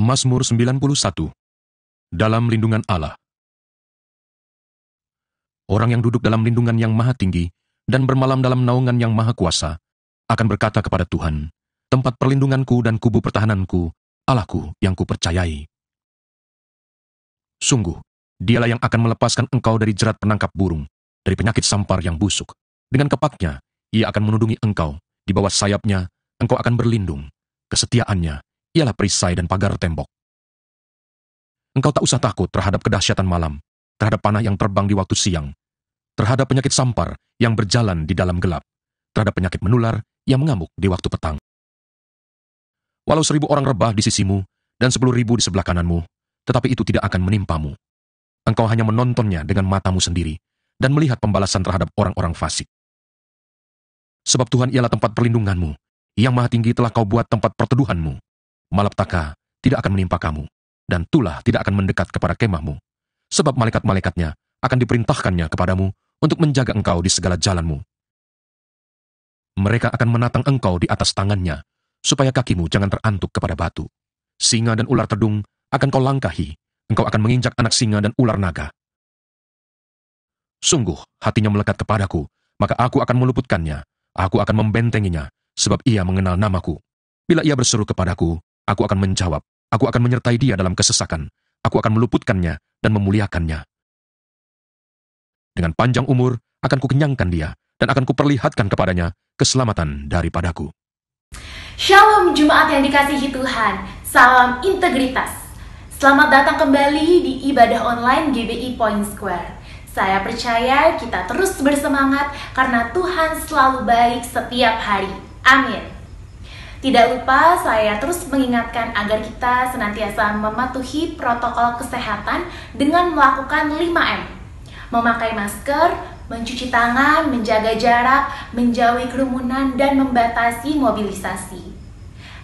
Mazmur 91. Dalam lindungan Allah. Orang yang duduk dalam lindungan yang maha tinggi dan bermalam dalam naungan yang maha kuasa akan berkata kepada Tuhan, tempat perlindunganku dan kubu pertahananku, Allahku yang kupercayai. Sungguh, dialah yang akan melepaskan engkau dari jerat penangkap burung, dari penyakit sampar yang busuk. Dengan kepaknya, ia akan menundungi engkau, di bawah sayapnya, engkau akan berlindung. Kesetiaannya ialah perisai dan pagar tembok. Engkau tak usah takut terhadap kedahsyatan malam, terhadap panah yang terbang di waktu siang, terhadap penyakit sampar yang berjalan di dalam gelap, terhadap penyakit menular yang mengamuk di waktu petang. Walau 1000 orang rebah di sisimu dan 10.000 di sebelah kananmu, tetapi itu tidak akan menimpamu. Engkau hanya menontonnya dengan matamu sendiri dan melihat pembalasan terhadap orang-orang fasik. Sebab Tuhan ialah tempat perlindunganmu, yang maha tinggi telah kau buat tempat perteduhanmu. Malapetaka tidak akan menimpa kamu, dan tulah tidak akan mendekat kepada kemahmu. Sebab malaikat-malaikatnya akan diperintahkannya kepadamu untuk menjaga engkau di segala jalanmu. Mereka akan menatang engkau di atas tangannya, supaya kakimu jangan terantuk kepada batu. Singa dan ular tedung akan kau langkahi, engkau akan menginjak anak singa dan ular naga. Sungguh, hatinya melekat kepadaku, maka aku akan meluputkannya, aku akan membentenginya, sebab ia mengenal namaku. Bila ia berseru kepadaku, aku akan menjawab, aku akan menyertai dia dalam kesesakan, aku akan meluputkannya dan memuliakannya. Dengan panjang umur akan kukenyangkan dia, dan akan kuperlihatkan kepadanya keselamatan daripadaku. Shalom Jemaat yang dikasihi Tuhan, salam integritas. Selamat datang kembali di ibadah online GBI Point Square. Saya percaya kita terus bersemangat karena Tuhan selalu baik setiap hari. Amin. Tidak lupa saya terus mengingatkan agar kita senantiasa mematuhi protokol kesehatan dengan melakukan 5M. Memakai masker, mencuci tangan, menjaga jarak, menjauhi kerumunan, dan membatasi mobilisasi.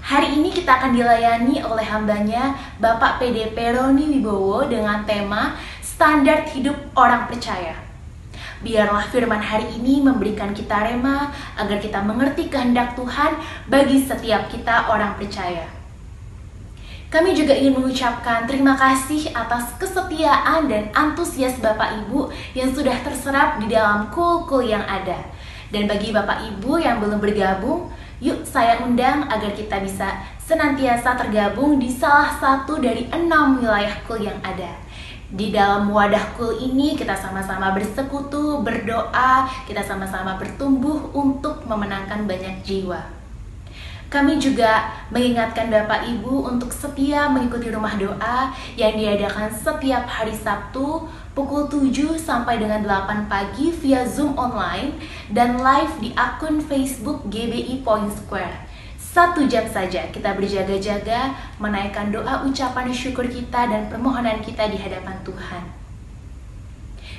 Hari ini kita akan dilayani oleh hambanya Bapak PDP Roni Wibowo dengan tema Standar Hidup Orang Percaya. Biarlah firman hari ini memberikan kita rema agar kita mengerti kehendak Tuhan bagi setiap kita orang percaya. Kami juga ingin mengucapkan terima kasih atas kesetiaan dan antusias Bapak Ibu yang sudah terserap di dalam kul-kul yang ada. Dan bagi Bapak Ibu yang belum bergabung, yuk saya undang agar kita bisa senantiasa tergabung di salah satu dari 6 wilayah kul yang ada. Di dalam wadah kul ini kita sama-sama bersekutu, berdoa, kita sama-sama bertumbuh untuk memenangkan banyak jiwa. Kami juga mengingatkan Bapak Ibu untuk setia mengikuti rumah doa yang diadakan setiap hari Sabtu pukul 7 sampai dengan 8 pagi via Zoom online dan live di akun Facebook GBI Point Square. 1 jam saja kita berjaga-jaga menaikkan doa ucapan syukur kita dan permohonan kita di hadapan Tuhan.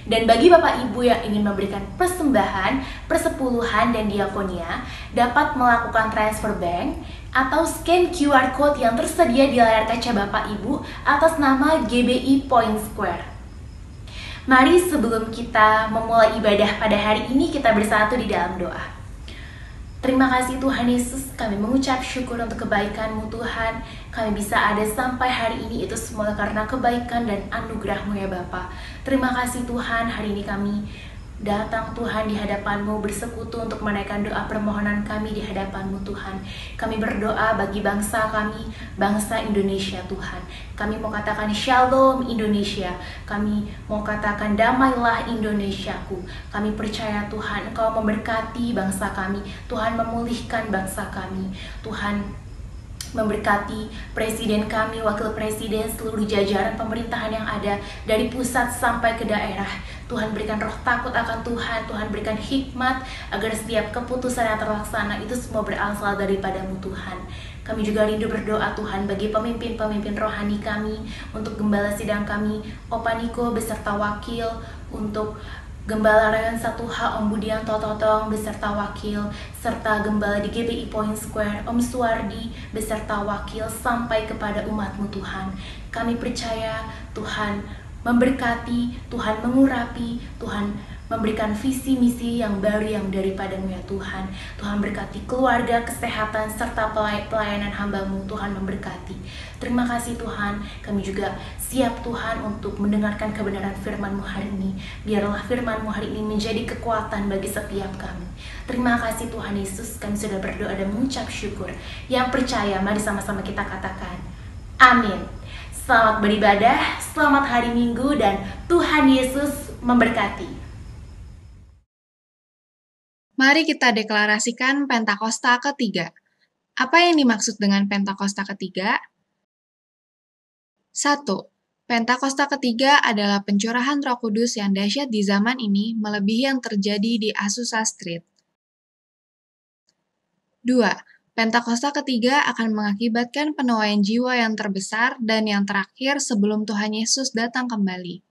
Dan bagi Bapak Ibu yang ingin memberikan persembahan, persepuluhan, dan diakonia, dapat melakukan transfer bank atau scan QR Code yang tersedia di layar kaca Bapak Ibu atas nama GBI Point Square. Mari sebelum kita memulai ibadah pada hari ini, kita bersatu di dalam doa. Terima kasih Tuhan Yesus, kami mengucap syukur untuk kebaikan-Mu Tuhan. Kami bisa ada sampai hari ini itu semua karena kebaikan dan anugerah-Mu ya Bapa. Terima kasih Tuhan, hari ini kami datang Tuhan di hadapan-Mu bersekutu untuk menaikkan doa permohonan kami di hadapan-Mu Tuhan. Kami berdoa bagi bangsa kami, bangsa Indonesia Tuhan. Kami mau katakan Shalom Indonesia. Kami mau katakan damailah Indonesiaku. Kami percaya Tuhan Engkau memberkati bangsa kami. Tuhan memulihkan bangsa kami. Tuhan memberkati presiden kami, wakil presiden, seluruh jajaran pemerintahan yang ada dari pusat sampai ke daerah. Tuhan berikan roh takut akan Tuhan, Tuhan berikan hikmat agar setiap keputusan yang terlaksana itu semua berasal daripada-Mu Tuhan. Kami juga rindu berdoa Tuhan bagi pemimpin-pemimpin rohani kami, untuk gembala sidang kami, Opa Niko beserta wakil, untuk Gembala Rayon 1H Om Budianto Totong beserta wakil, serta Gembala di GBI Point Square Om Suwardi beserta wakil, sampai kepada umat-Mu Tuhan. Kami percaya Tuhan memberkati, Tuhan mengurapi, Tuhan memberikan visi misi yang baru yang daripada-Mu ya Tuhan. Tuhan berkati keluarga, kesehatan, serta pelayanan hamba-Mu. Tuhan memberkati. Terima kasih Tuhan, kami juga siap Tuhan untuk mendengarkan kebenaran firman-Mu hari ini. Biarlah firman-Mu hari ini menjadi kekuatan bagi setiap kami. Terima kasih Tuhan Yesus, kami sudah berdoa dan mengucap syukur. Yang percaya, mari sama-sama kita katakan, amin. Selamat beribadah, selamat hari Minggu, dan Tuhan Yesus memberkati. Mari kita deklarasikan Pentakosta ketiga. Apa yang dimaksud dengan Pentakosta ketiga? 1. Pentakosta ketiga adalah pencurahan Roh Kudus yang dahsyat di zaman ini melebihi yang terjadi di Azusa Street. 2. Pentakosta ketiga akan mengakibatkan penuaian jiwa yang terbesar dan yang terakhir sebelum Tuhan Yesus datang kembali.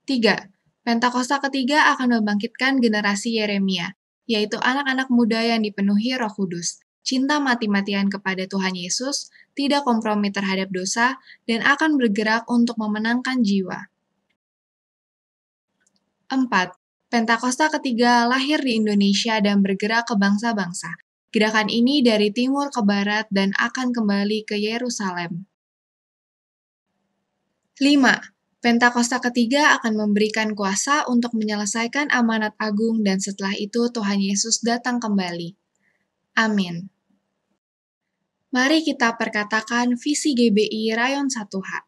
3. Pentakosta ketiga akan membangkitkan generasi Yeremia, yaitu anak-anak muda yang dipenuhi Roh Kudus, cinta mati-matian kepada Tuhan Yesus, tidak kompromi terhadap dosa, dan akan bergerak untuk memenangkan jiwa. 4. Pentakosta ketiga lahir di Indonesia dan bergerak ke bangsa-bangsa. Gerakan ini dari timur ke barat dan akan kembali ke Yerusalem. 5. Pentakosta ketiga akan memberikan kuasa untuk menyelesaikan amanat agung dan setelah itu Tuhan Yesus datang kembali. Amin. Mari kita perkatakan visi GBI Rayon 1H.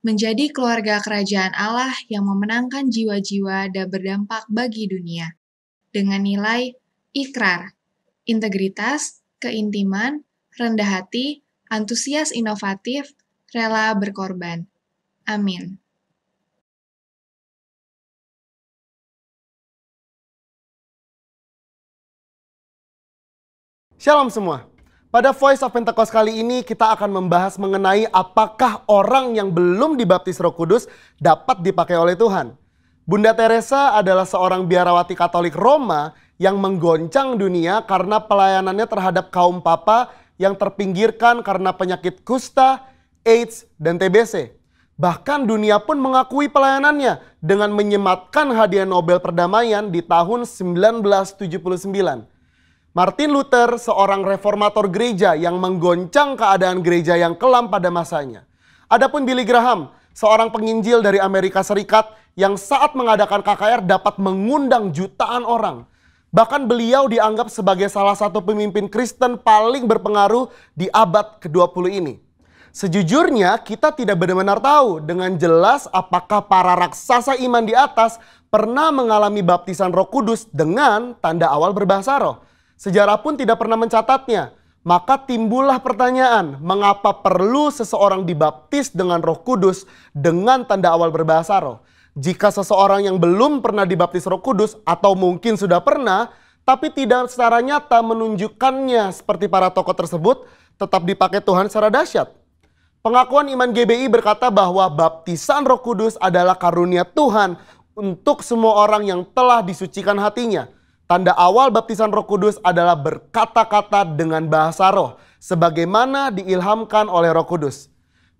Menjadi keluarga kerajaan Allah yang memenangkan jiwa-jiwa dan berdampak bagi dunia. Dengan nilai ikrar, integritas, keintiman, rendah hati, antusias inovatif, rela berkorban. Amin. Shalom semua. Pada Voice of Pentecost kali ini kita akan membahas mengenai apakah orang yang belum dibaptis Roh Kudus dapat dipakai oleh Tuhan. Bunda Teresa adalah seorang biarawati Katolik Roma yang menggoncang dunia karena pelayanannya terhadap kaum papa yang terpinggirkan karena penyakit kusta, AIDS, dan TBC. Bahkan dunia pun mengakui pelayanannya dengan menyematkan hadiah Nobel Perdamaian di tahun 1979. Martin Luther, seorang reformator gereja yang menggoncang keadaan gereja yang kelam pada masanya. Adapun Billy Graham, seorang penginjil dari Amerika Serikat yang saat mengadakan KKR dapat mengundang jutaan orang. Bahkan beliau dianggap sebagai salah satu pemimpin Kristen paling berpengaruh di abad ke-20 ini. Sejujurnya kita tidak benar-benar tahu dengan jelas apakah para raksasa iman di atas pernah mengalami baptisan Roh Kudus dengan tanda awal berbahasa roh. Sejarah pun tidak pernah mencatatnya. Maka timbullah pertanyaan, mengapa perlu seseorang dibaptis dengan Roh Kudus dengan tanda awal berbahasa roh? Jika seseorang yang belum pernah dibaptis Roh Kudus atau mungkin sudah pernah, tapi tidak secara nyata menunjukkannya seperti para tokoh tersebut, tetap dipakai Tuhan secara dahsyat. Pengakuan iman GBI berkata bahwa baptisan Roh Kudus adalah karunia Tuhan untuk semua orang yang telah disucikan hatinya. Tanda awal baptisan Roh Kudus adalah berkata-kata dengan bahasa roh, sebagaimana diilhamkan oleh Roh Kudus.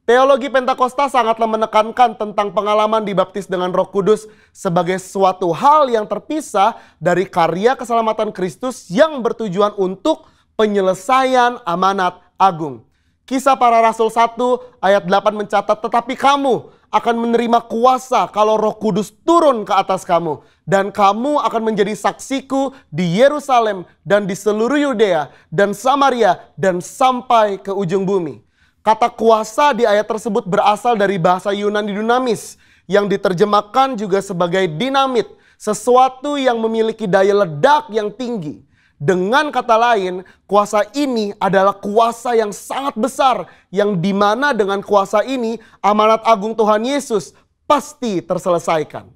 Teologi Pentakosta sangatlah menekankan tentang pengalaman dibaptis dengan Roh Kudus sebagai suatu hal yang terpisah dari karya keselamatan Kristus yang bertujuan untuk penyelesaian amanat agung. Kisah Para Rasul 1 ayat 8 mencatat, tetapi kamu akan menerima kuasa kalau Roh Kudus turun ke atas kamu. Dan kamu akan menjadi saksiku di Yerusalem dan di seluruh Yudea dan Samaria dan sampai ke ujung bumi. Kata kuasa di ayat tersebut berasal dari bahasa Yunani dunamis yang diterjemahkan juga sebagai dinamit, sesuatu yang memiliki daya ledak yang tinggi. Dengan kata lain, kuasa ini adalah kuasa yang sangat besar yang dimana dengan kuasa ini amanat agung Tuhan Yesus pasti terselesaikan.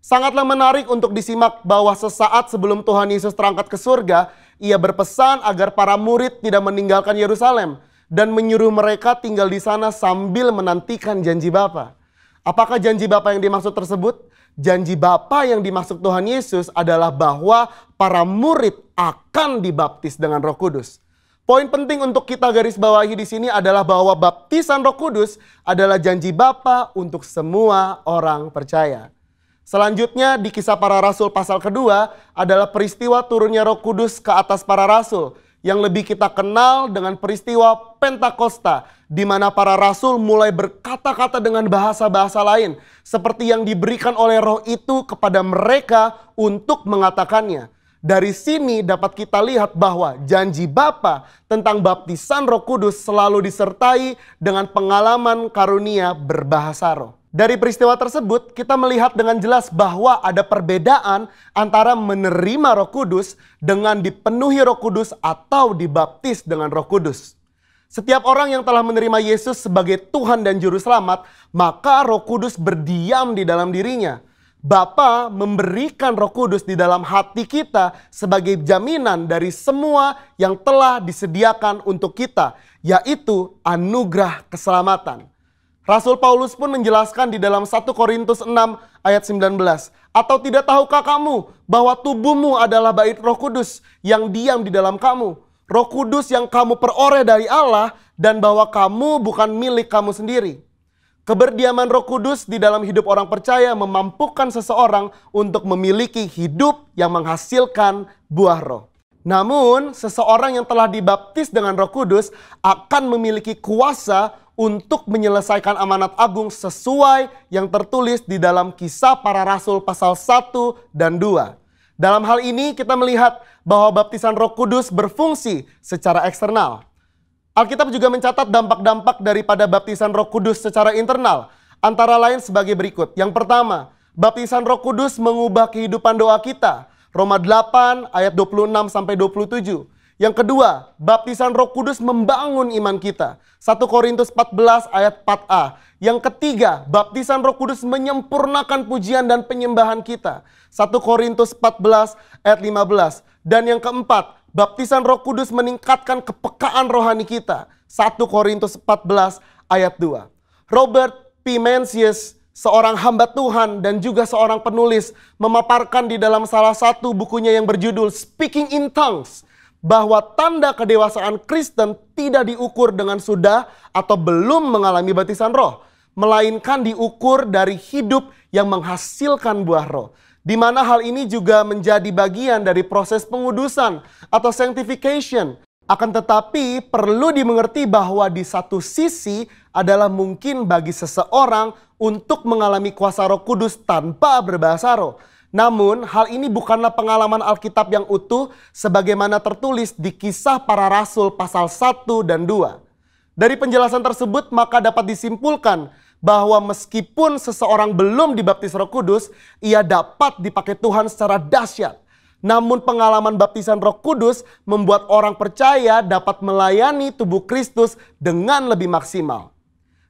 Sangatlah menarik untuk disimak bahwa sesaat sebelum Tuhan Yesus terangkat ke surga, ia berpesan agar para murid tidak meninggalkan Yerusalem dan menyuruh mereka tinggal di sana sambil menantikan janji Bapa. Apakah janji Bapa yang dimaksud tersebut? Janji Bapa yang dimaksud Tuhan Yesus adalah bahwa para murid akan dibaptis dengan Roh Kudus. Poin penting untuk kita garis bawahi di sini adalah bahwa baptisan Roh Kudus adalah janji Bapa untuk semua orang percaya. Selanjutnya di Kisah Para Rasul pasal kedua adalah peristiwa turunnya Roh Kudus ke atas para rasul yang lebih kita kenal dengan peristiwa Pentakosta, di mana para rasul mulai berkata-kata dengan bahasa-bahasa lain seperti yang diberikan oleh Roh itu kepada mereka untuk mengatakannya. Dari sini dapat kita lihat bahwa janji Bapa tentang baptisan Roh Kudus selalu disertai dengan pengalaman karunia berbahasa roh. Dari peristiwa tersebut kita melihat dengan jelas bahwa ada perbedaan antara menerima Roh Kudus dengan dipenuhi Roh Kudus atau dibaptis dengan Roh Kudus. Setiap orang yang telah menerima Yesus sebagai Tuhan dan Juru Selamat, maka Roh Kudus berdiam di dalam dirinya. Bapa memberikan Roh Kudus di dalam hati kita sebagai jaminan dari semua yang telah disediakan untuk kita, yaitu anugerah keselamatan. Rasul Paulus pun menjelaskan di dalam 1 Korintus 6 ayat 19. Atau tidak tahukah kamu bahwa tubuhmu adalah bait Roh Kudus yang diam di dalam kamu? Roh Kudus yang kamu peroleh dari Allah dan bahwa kamu bukan milik kamu sendiri. Keberdiaman Roh Kudus di dalam hidup orang percaya memampukan seseorang untuk memiliki hidup yang menghasilkan buah roh. Namun, seseorang yang telah dibaptis dengan Roh Kudus akan memiliki kuasa untuk menyelesaikan amanat agung sesuai yang tertulis di dalam Kisah Para Rasul pasal 1 dan 2. Dalam hal ini kita melihat bahwa baptisan Roh Kudus berfungsi secara eksternal. Alkitab juga mencatat dampak-dampak daripada baptisan Roh Kudus secara internal, antara lain sebagai berikut. Yang pertama, baptisan Roh Kudus mengubah kehidupan doa kita. Roma 8 ayat 26-27. Yang kedua, baptisan Roh Kudus membangun iman kita. 1 Korintus 14 ayat 4a. Yang ketiga, baptisan Roh Kudus menyempurnakan pujian dan penyembahan kita. 1 Korintus 14 ayat 15. Dan yang keempat, baptisan Roh Kudus meningkatkan kepekaan rohani kita. 1 Korintus 14 ayat 2. Robert P. Mencius, seorang hamba Tuhan dan juga seorang penulis, memaparkan di dalam salah satu bukunya yang berjudul Speaking in Tongues, bahwa tanda kedewasaan Kristen tidak diukur dengan sudah atau belum mengalami baptisan roh, melainkan diukur dari hidup yang menghasilkan buah roh. Di mana hal ini juga menjadi bagian dari proses pengudusan atau sanctification. Akan tetapi perlu dimengerti bahwa di satu sisi adalah mungkin bagi seseorang untuk mengalami kuasa Roh Kudus tanpa berbahasa roh. Namun hal ini bukanlah pengalaman Alkitab yang utuh sebagaimana tertulis di Kisah Para Rasul pasal 1 dan 2. Dari penjelasan tersebut maka dapat disimpulkan bahwa meskipun seseorang belum dibaptis Roh Kudus, ia dapat dipakai Tuhan secara dahsyat. Namun pengalaman baptisan Roh Kudus membuat orang percaya dapat melayani tubuh Kristus dengan lebih maksimal.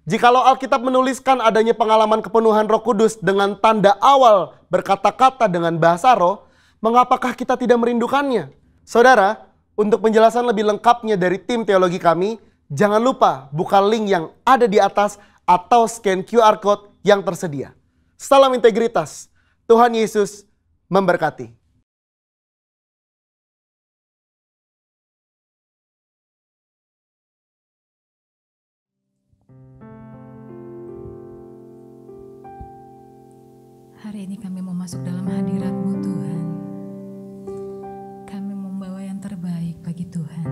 Jikalau Alkitab menuliskan adanya pengalaman kepenuhan Roh Kudus dengan tanda awal berkata-kata dengan bahasa roh, mengapakah kita tidak merindukannya? Saudara, untuk penjelasan lebih lengkapnya dari tim teologi kami, jangan lupa buka link yang ada di atas atau scan QR Code yang tersedia. Salam integritas. Tuhan Yesus memberkati. Hari ini kami mau masuk dalam hadirat-Mu Tuhan. Kami membawa yang terbaik bagi Tuhan.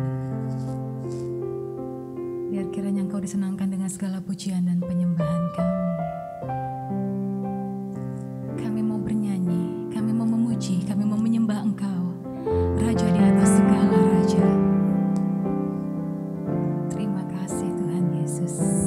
Biar kiranya Engkau disenangkan dengan segala pujian dan penyembahan kami. Kami mau bernyanyi, kami mau memuji, kami mau menyembah Engkau, Raja di atas segala raja. Terima kasih Tuhan Yesus.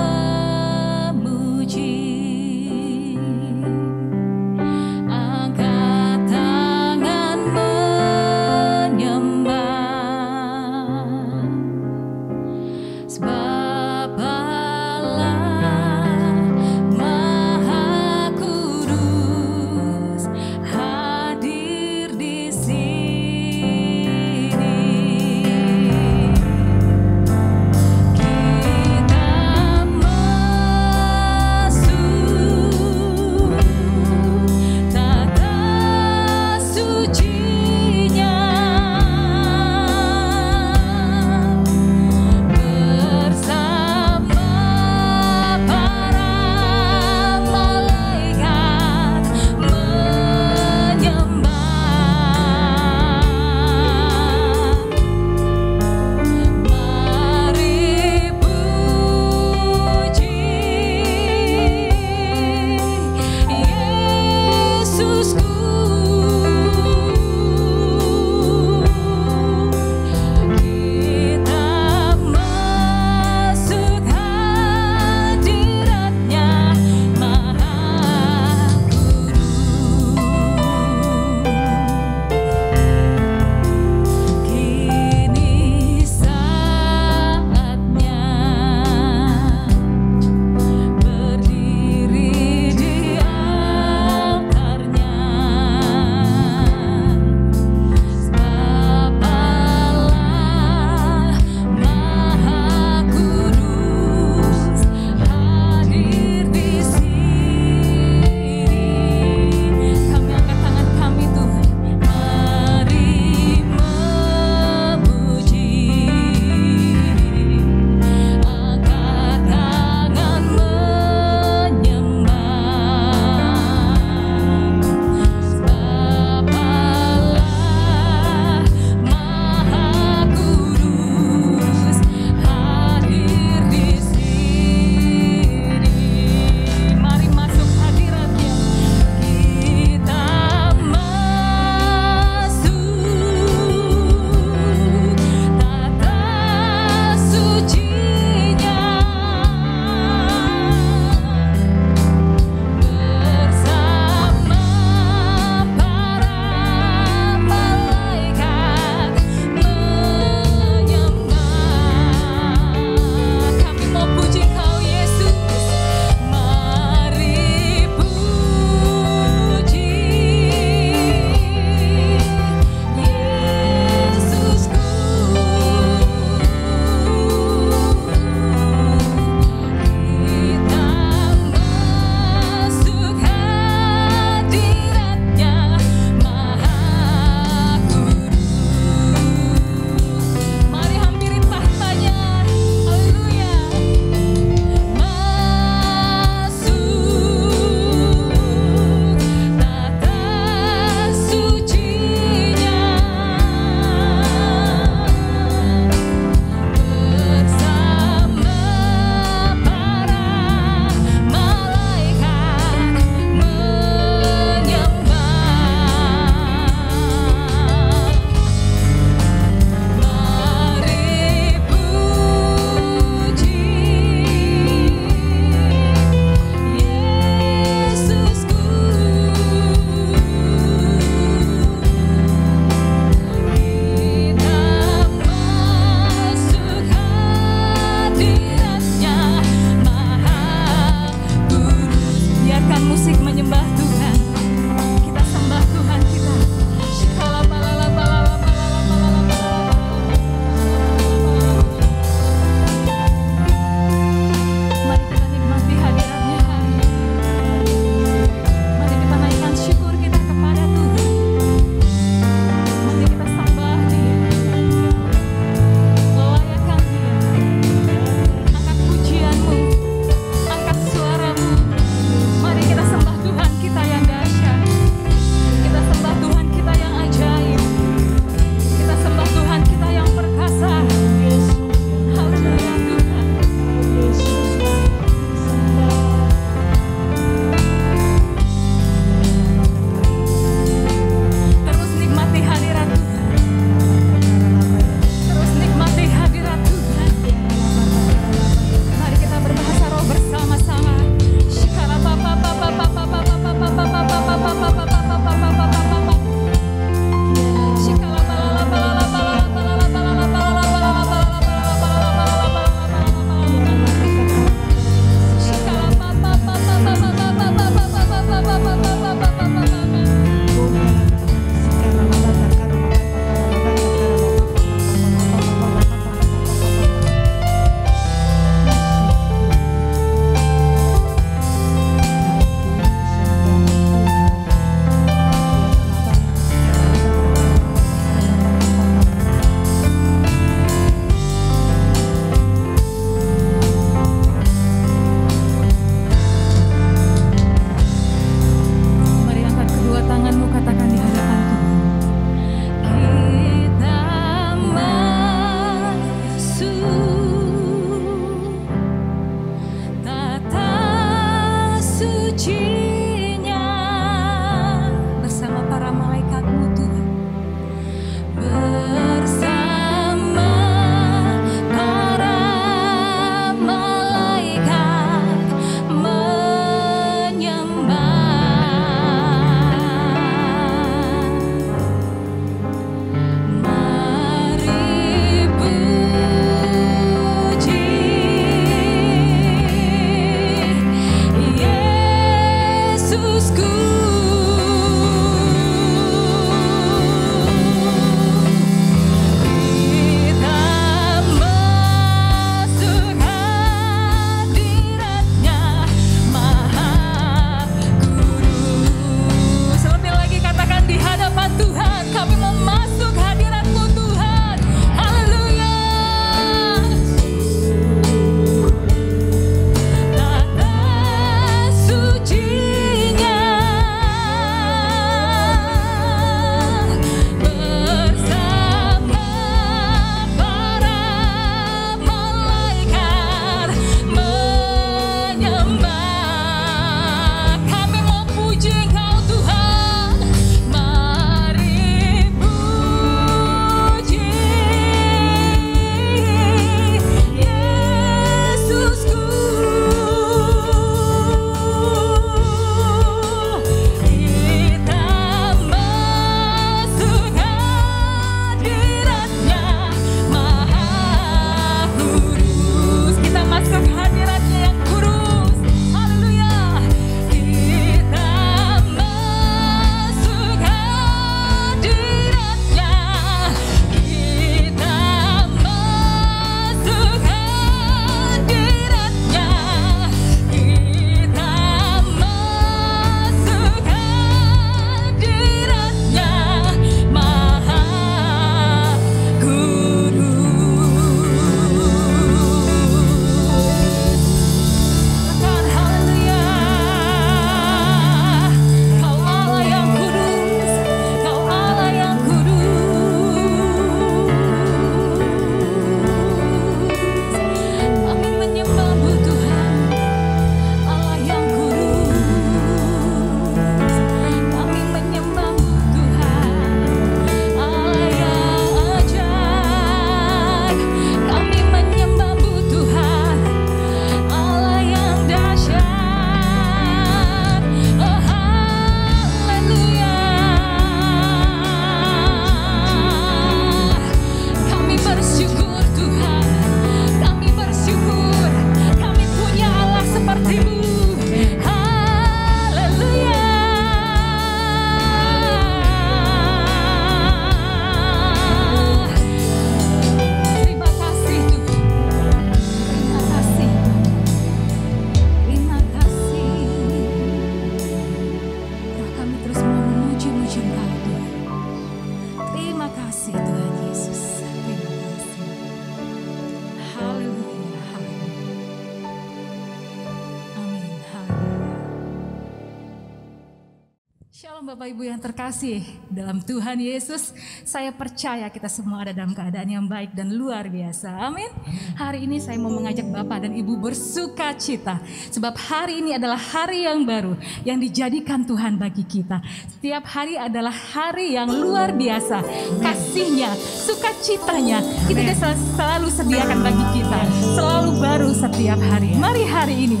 Shalom Bapak Ibu yang terkasih dalam Tuhan Yesus. Saya percaya kita semua ada dalam keadaan yang baik dan luar biasa. Amin. Hari ini saya mau mengajak Bapak dan Ibu bersuka cita. Sebab hari ini adalah hari yang baru yang dijadikan Tuhan bagi kita. Setiap hari adalah hari yang luar biasa. Kasihnya, sukacitanya itu dia selalu sediakan bagi kita. Selalu baru setiap hari. Mari hari ini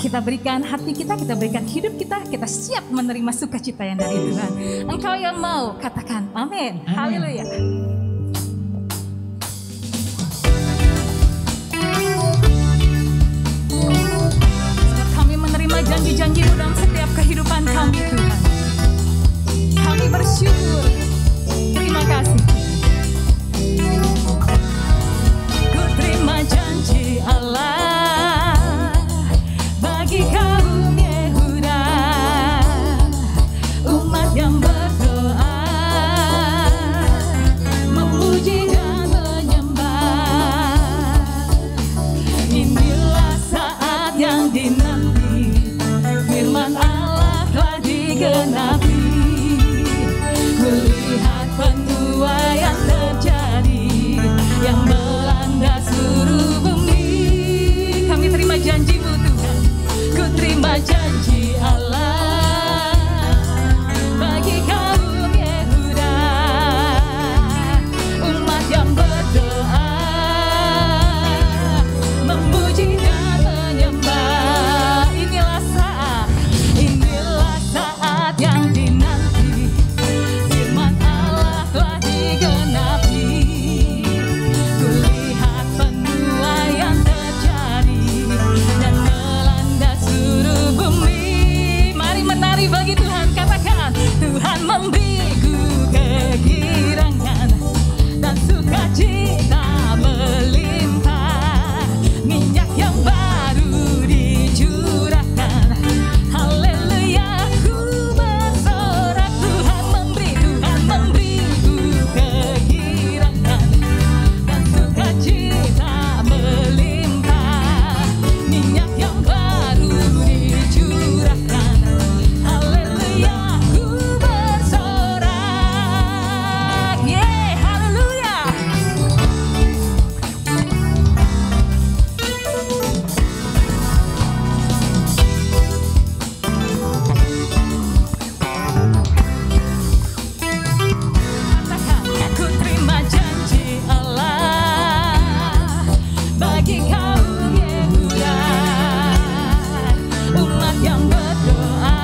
kita berikan hati kita berikan hidup kita siap menerima sukacita yang dari Tuhan. Engkau yang mau, katakan amin. Haleluya. Sebab kami menerima janji-janji-Mu dalam setiap kehidupan kami, Tuhan. Kami bersyukur. Terima kasih. Ku terima janji Allah bagi kaum Yehuda, umat yang berdoa, memuji dan menyembah. Inilah saat yang dinanti, firman Allah telah digenapi. Kulihat penuaian terjadi yang melanda seluruh bumi. Kami terima janji-Mu Tuhan. Ku terima janji Allah bagi kaum Yehuda, umat yang berdoa, memuji dan menyembah. Inilah saat yang dinanti, firman Allah telah digenapi. Kulihat penuaian terjadi dan melanda seluruh bumi. Mari menari bagi Tuhan, katakan Tuhan memberiku kegirangan dan sukacita melimpah. Minyak yang baru dicurahkan, haleluya ku bersorak. Tuhan memberiku kegirangan dan sukacita melimpah. Minyak yang baru dicurahkan, haleluya ku bersorak. Yeah, haleluya. Katakan, ku terima janji Allah bagi kaum Yehuda, umat yang berdoa,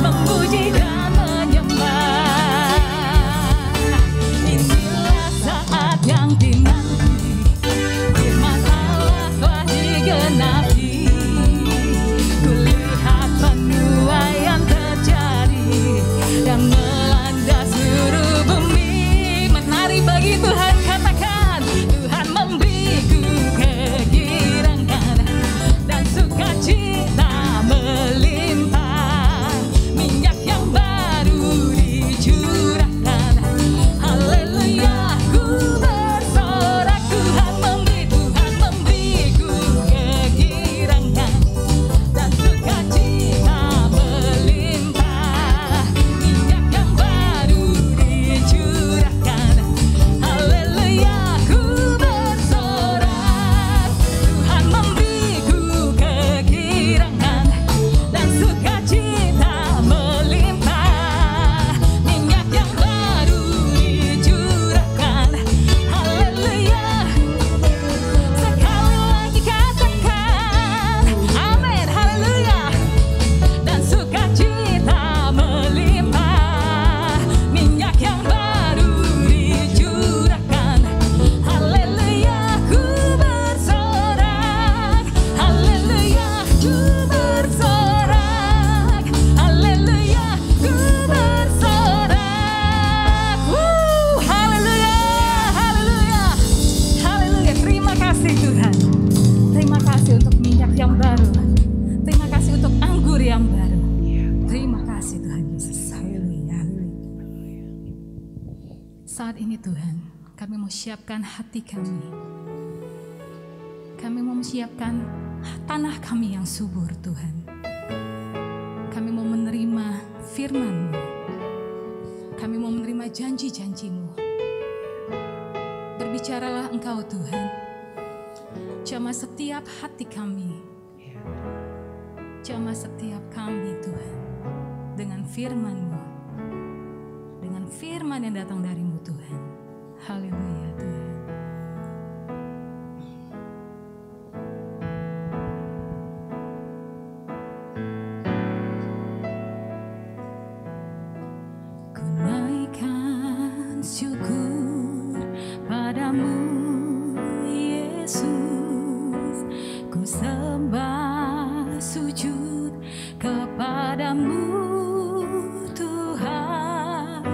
memuji dan menyembah. Inilah saat yang dinanti, firman Allah telah digenapi. Kulihat penuaian terjadi yang melanda seluruh bumi. Menari bagi Tuhan, katakan Tuhan memberiku kegirangan dan sukacita melimpah. Minyak yang baru dicurahkan, haleluya ku bersorak. Tuhan memberiku kegirangan dan sukacita melimpah. Minyak yang baru dicurahkan, haleluya ku bersorak. Tuhan memberiku kegirangan dan sukacita melimpah. Minyak yang baru dicurahkan, haleluya. Sekali lagi katakan amin, haleluya. Dan sukacita melimpah. Minyak yang baru dicurahkan, haleluya ku bersorak. Haleluya ku bersorak. Haleluya ku bersorak. Haleluya, haleluya, haleluya. Terima kasih Tuhan. Terima kasih untuk minyak yang baru. Terima kasih untuk anggur yang baru. Terima kasih Tuhan Yesus. Haleluya, haleluya. Saat ini Tuhan, kami mau siapkan hati kami. Kami mau siapkan tanah kami yang subur Tuhan. Kami mau menerima firman-Mu. Kami mau menerima janji-janji-Mu. Berbicaralah Engkau Tuhan, jamah setiap hati kami, jamah setiap kami Tuhan, dengan firman-Mu, dengan firman yang datang dari-Mu Tuhan. Haleluya Tuhan. Ku naikkan syukur padamu Yesus, ku sembah sujud kepadamu Tuhan,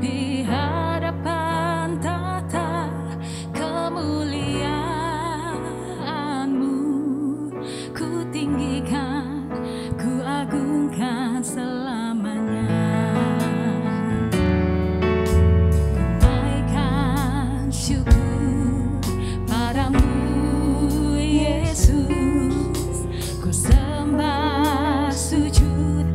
di hadapan tata kemuliaan-Mu, ku tinggikan, ku agungkan selamanya. Ku naikkan syukur padamu Yesus, ku sembah sujud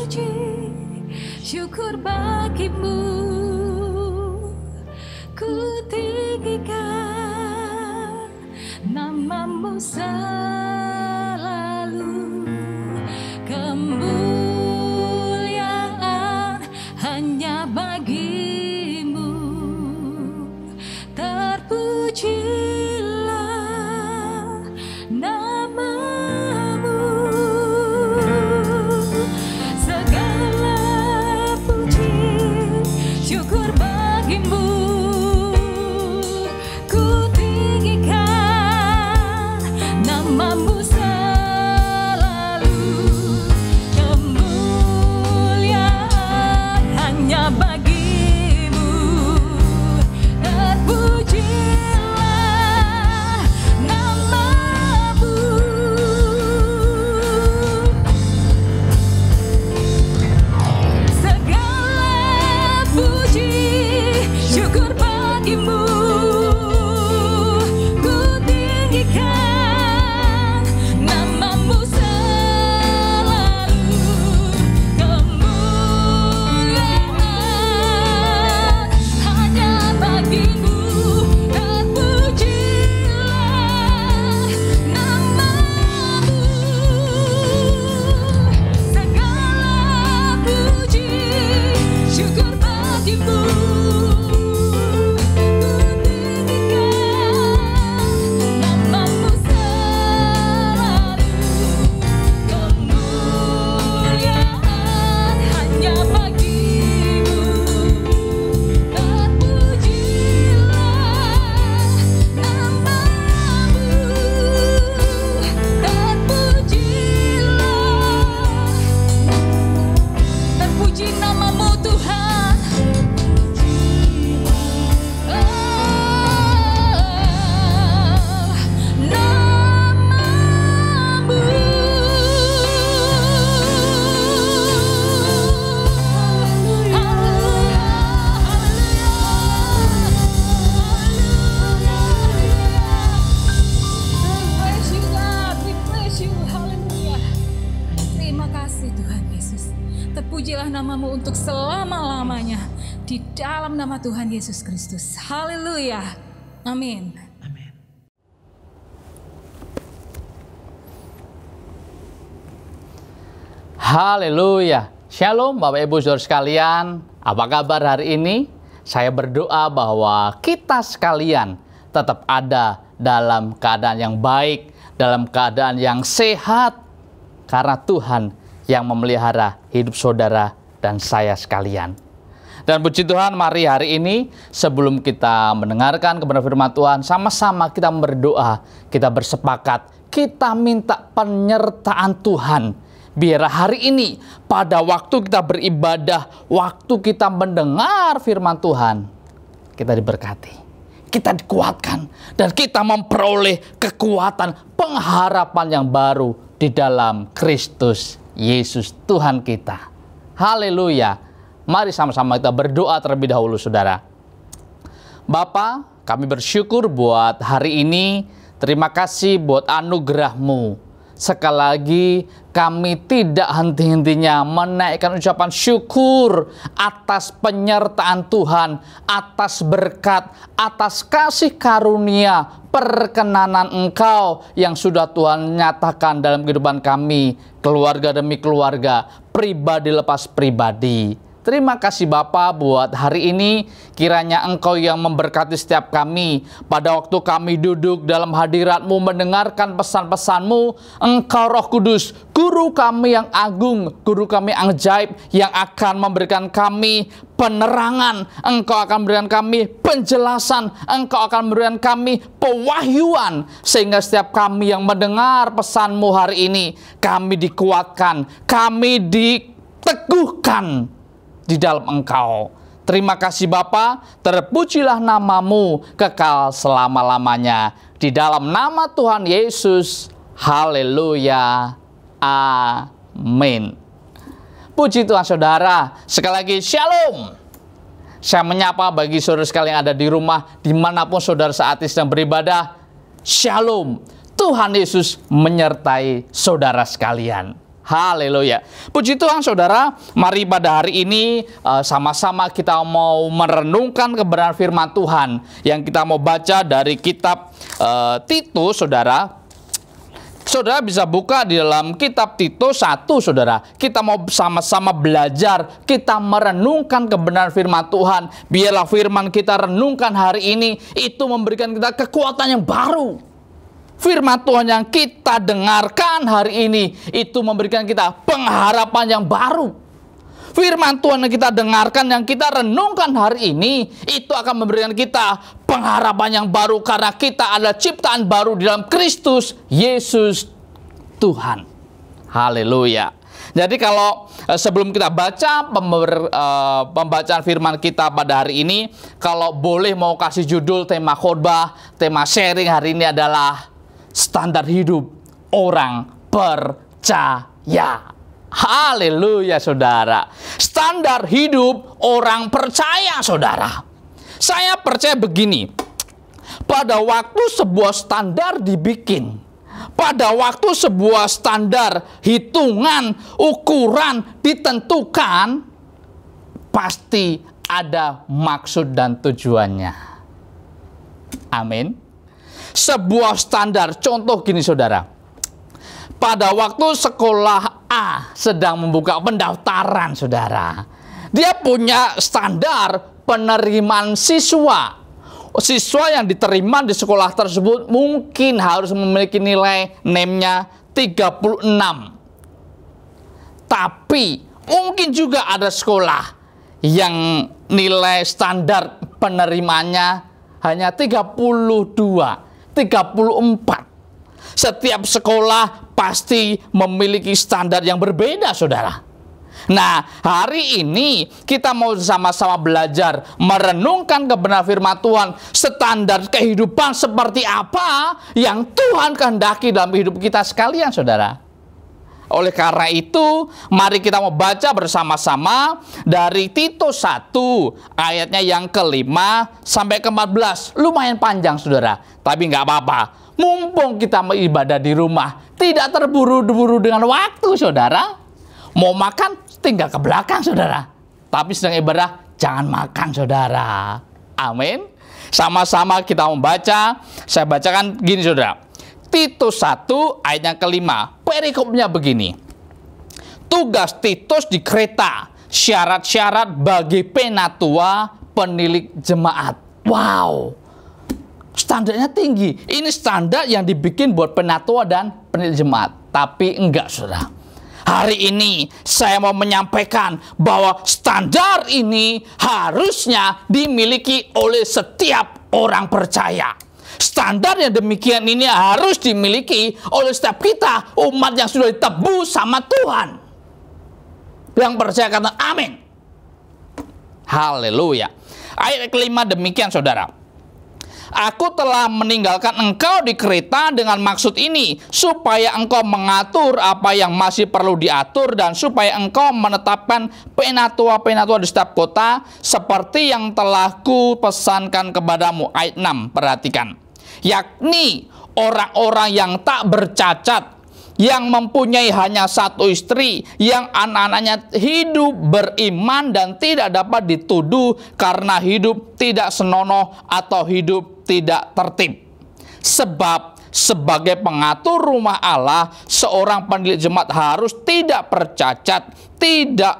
terpuji, syukur bagimu. Ku tinggikan namamu selalu, kemuliaan hanya bagimu. Terpujilah namamu, segala puji syukur bagimu. Ku tinggikan namamu selalu, kemuliaan hanya bagimu. Terpujilah namamu, segala puji syukur bagimu. Ku tinggikan namamu selalu, kemuliaan hanya bagimu. Terpujilah namamu, segala puji syukur bagimu. Namamu selalu, kemuliaan hanya bagimu. Terpujilah namamu, terpuji namamu Tuhan. Terima kasih Tuhan Yesus. Terpujilah namamu untuk selama-lamanya di dalam nama Tuhan Yesus Kristus. Haleluya. Amin. Haleluya. Shalom Bapak Ibu Saudara sekalian. Apa kabar hari ini? Saya berdoa bahwa kita sekalian tetap ada dalam keadaan yang baik, dalam keadaan yang sehat, karena Tuhan yang memelihara hidup saudara dan saya sekalian. Dan puji Tuhan, mari hari ini sebelum kita mendengarkan kebenaran firman Tuhan, sama-sama kita berdoa, kita bersepakat, kita minta penyertaan Tuhan. Biar hari ini pada waktu kita beribadah, waktu kita mendengar firman Tuhan, kita diberkati, kita dikuatkan, dan kita memperoleh kekuatan pengharapan yang baru di dalam Kristus Yesus Tuhan kita. Haleluya. Mari sama-sama kita berdoa terlebih dahulu saudara. Bapa, kami bersyukur buat hari ini. Terima kasih buat anugerah-Mu. Sekali lagi kami tidak henti-hentinya menaikkan ucapan syukur atas penyertaan Tuhan, atas berkat, atas kasih karunia, perkenanan Engkau yang sudah Tuhan nyatakan dalam kehidupan kami, keluarga demi keluarga, pribadi lepas pribadi. Terima kasih Bapa buat hari ini, kiranya Engkau yang memberkati setiap kami. Pada waktu kami duduk dalam hadirat-Mu mendengarkan pesan-pesan-Mu, Engkau Roh Kudus, Guru kami yang agung, Guru kami yang ajaib, yang akan memberikan kami penerangan, Engkau akan memberikan kami penjelasan, Engkau akan memberikan kami pewahyuan, sehingga setiap kami yang mendengar pesan-Mu hari ini, kami dikuatkan, kami diteguhkan di dalam Engkau. Terima kasih Bapa, terpujilah namamu kekal selama-lamanya. Di dalam nama Tuhan Yesus, haleluya, amin. Puji Tuhan saudara, sekali lagi shalom. Saya menyapa bagi saudara sekalian yang ada di rumah, dimanapun saudara saat ini sedang beribadah, shalom. Tuhan Yesus menyertai saudara sekalian. Haleluya. Puji Tuhan saudara, mari pada hari ini sama-sama kita mau merenungkan kebenaran firman Tuhan yang kita mau baca dari kitab Titus, saudara. Saudara bisa buka di dalam kitab Titus 1, saudara. Kita mau sama-sama belajar, kita merenungkan kebenaran firman Tuhan. Biarlah firman kita renungkan hari ini itu memberikan kita kekuatan yang baru. Firman Tuhan yang kita dengarkan hari ini itu memberikan kita pengharapan yang baru. Firman Tuhan yang kita dengarkan, yang kita renungkan hari ini itu akan memberikan kita pengharapan yang baru karena kita adalah ciptaan baru di dalam Kristus Yesus Tuhan. Haleluya. Jadi kalau sebelum kita baca pembacaan firman kita pada hari ini, kalau boleh mau kasih judul tema khotbah, tema sharing hari ini adalah standar hidup orang percaya. Haleluya saudara. Standar hidup orang percaya saudara. Saya percaya begini. Pada waktu sebuah standar dibikin, pada waktu sebuah standar hitungan, ukuran ditentukan, pasti ada maksud dan tujuannya. Amin. Sebuah standar, contoh gini saudara. Pada waktu sekolah A sedang membuka pendaftaran saudara, dia punya standar penerimaan siswa. Siswa yang diterima di sekolah tersebut mungkin harus memiliki nilai NEM-nya 36. Tapi mungkin juga ada sekolah yang nilai standar penerimanya hanya 32. 34. Setiap sekolah pasti memiliki standar yang berbeda saudara. Nah, hari ini kita mau sama-sama belajar merenungkan kebenaran firman Tuhan. Standar kehidupan seperti apa yang Tuhan kehendaki dalam hidup kita sekalian saudara. Oleh karena itu, mari kita mau baca bersama-sama dari Titus 1 ayatnya yang ke-5 sampai ke-14. Lumayan panjang saudara, tapi nggak apa-apa. Mumpung kita beribadah di rumah, tidak terburu-buru dengan waktu saudara. Mau makan, tinggal ke belakang saudara. Tapi sedang ibadah, jangan makan saudara. Amin. Sama-sama kita membaca. Saya bacakan gini saudara. Titus 1 ayat yang ke-5. Perikopnya begini. Tugas Titus di Kreta. Syarat-syarat bagi penatua penilik jemaat. Wow. Standarnya tinggi. Ini standar yang dibikin buat penatua dan penilik jemaat. Tapi enggak saudara. Hari ini saya mau menyampaikan bahwa standar ini harusnya dimiliki oleh setiap orang percaya. Standar yang demikian ini harus dimiliki oleh setiap kita, umat yang sudah ditebus sama Tuhan. Yang percaya kata amin. Haleluya. Ayat kelima demikian saudara. Aku telah meninggalkan engkau di Kreta dengan maksud ini, supaya engkau mengatur apa yang masih perlu diatur, dan supaya engkau menetapkan penatua-penatua di setiap kota, seperti yang telah kupesankan kepadamu. Ayat 6, perhatikan. Yakni orang-orang yang tak bercacat, yang mempunyai hanya satu istri, yang anak-anaknya hidup beriman dan tidak dapat dituduh karena hidup tidak senonoh atau hidup tidak tertib. Sebab sebagai pengatur rumah Allah, seorang penilik jemaat harus tidak bercacat, tidak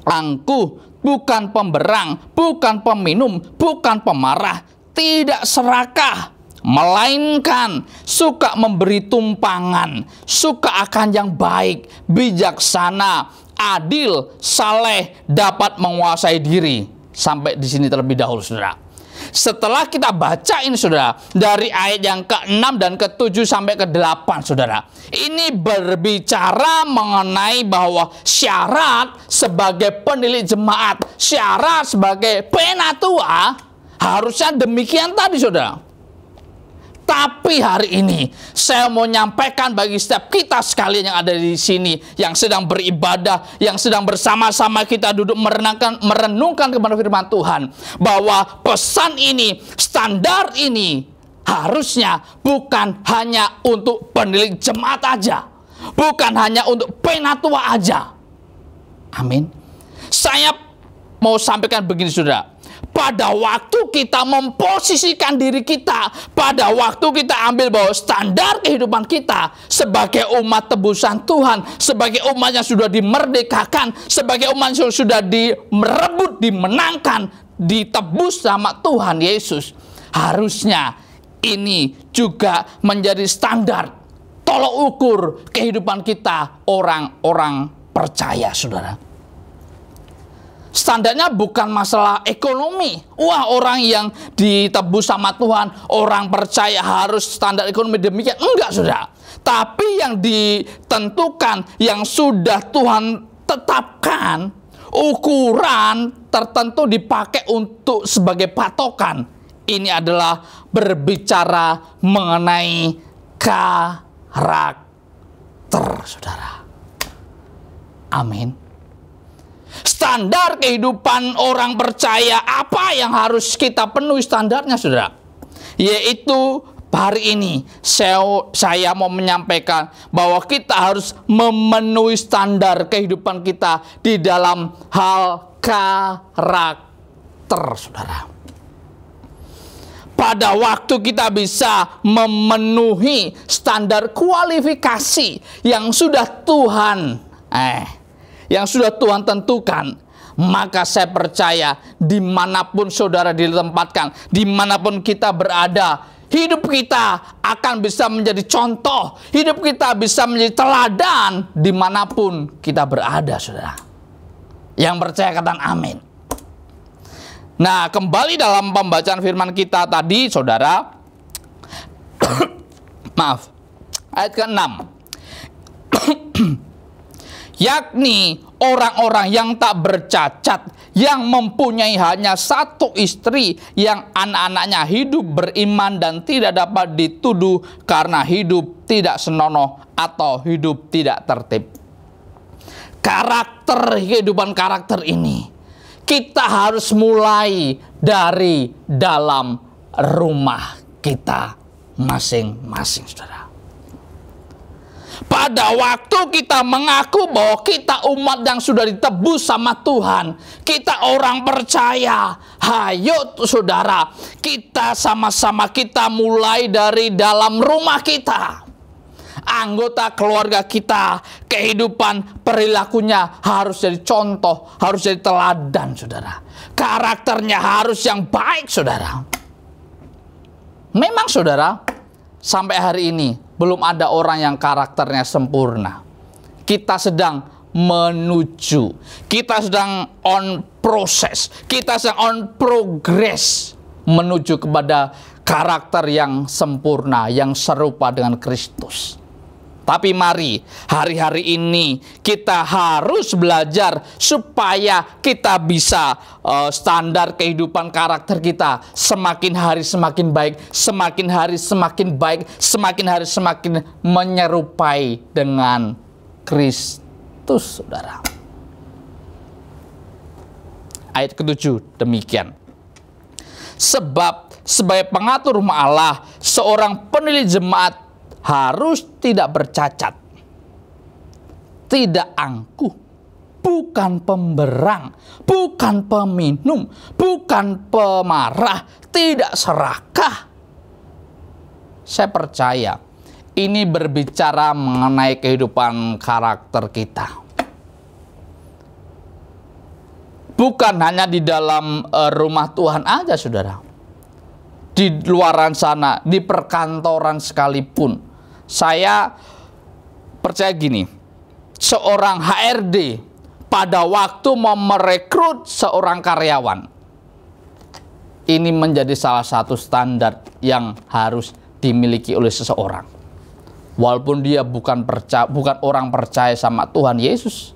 angkuh, bukan pemberang, bukan peminum, bukan pemarah, tidak serakah, melainkan suka memberi tumpangan, suka akan yang baik, bijaksana, adil, saleh, dapat menguasai diri. Sampai di sini terlebih dahulu saudara. Setelah kita baca ini saudara, dari ayat yang ke-6 dan ke-7 sampai ke-8 saudara, ini berbicara mengenai bahwa syarat sebagai penilik jemaat, syarat sebagai penatua harusnya demikian tadi saudara. Tapi hari ini saya mau nyampaikan bagi setiap kita sekalian yang ada di sini, yang sedang beribadah, yang sedang bersama-sama kita duduk merenungkan kepada firman Tuhan, bahwa pesan ini, standar ini harusnya bukan hanya untuk penilik jemaat aja, bukan hanya untuk penatua aja. Amin. Saya mau sampaikan begini saudara, pada waktu kita memposisikan diri kita, pada waktu kita ambil bahwa standar kehidupan kita sebagai umat tebusan Tuhan, sebagai umat yang sudah dimerdekakan, sebagai umat yang sudah dimerebut, dimenangkan, ditebus sama Tuhan Yesus, harusnya ini juga menjadi standar tolok ukur kehidupan kita orang-orang percaya, saudara. Standarnya bukan masalah ekonomi. Wah, orang yang ditebus sama Tuhan, orang percaya harus standar ekonomi demikian. Enggak, saudara. Tapi yang ditentukan, yang sudah Tuhan tetapkan, ukuran tertentu dipakai untuk sebagai patokan. Ini adalah berbicara mengenai karakter, saudara. Amin. Standar kehidupan orang percaya, apa yang harus kita penuhi standarnya, saudara? Yaitu hari ini saya mau menyampaikan bahwa kita harus memenuhi standar kehidupan kita di dalam hal karakter, saudara. Pada waktu kita bisa memenuhi standar kualifikasi yang sudah Tuhan tentukan, maka saya percaya dimanapun saudara ditempatkan, dimanapun kita berada, hidup kita akan bisa menjadi contoh, hidup kita bisa menjadi teladan dimanapun kita berada, saudara. Yang percaya katakan amin. Nah, kembali dalam pembacaan firman kita tadi, saudara. Maaf, ayat ke-6. Yakni orang-orang yang tak bercacat, yang mempunyai hanya satu istri, yang anak-anaknya hidup beriman dan tidak dapat dituduh karena hidup tidak senonoh atau hidup tidak tertib. Kehidupan karakter ini kita harus mulai dari dalam rumah kita masing-masing, saudara. Pada waktu kita mengaku bahwa kita umat yang sudah ditebus sama Tuhan, kita orang percaya, hayo saudara, kita sama-sama kita mulai dari dalam rumah kita. Anggota keluarga kita, kehidupan perilakunya harus jadi contoh, harus jadi teladan, saudara. Karakternya harus yang baik, saudara. Memang, saudara, sampai hari ini belum ada orang yang karakternya sempurna. Kita sedang menuju, kita sedang on proses, kita sedang on progress menuju kepada karakter yang sempurna, yang serupa dengan Kristus. Tapi mari hari-hari ini kita harus belajar supaya kita bisa standar kehidupan karakter kita semakin hari semakin baik, semakin hari semakin baik, semakin hari semakin menyerupai dengan Kristus, saudara. Ayat ke-7 demikian. Sebab sebagai pengatur rumah Allah, seorang pendiri jemaat harus tidak bercacat, tidak angkuh, bukan pemberang, bukan peminum, bukan pemarah, tidak serakah. Saya percaya ini berbicara mengenai kehidupan karakter kita. Bukan hanya di dalam rumah Tuhan aja, saudara. Di luaran sana, di perkantoran sekalipun. Saya percaya gini, seorang HRD pada waktu mau merekrut seorang karyawan, ini menjadi salah satu standar yang harus dimiliki oleh seseorang. Walaupun dia bukan orang percaya sama Tuhan Yesus,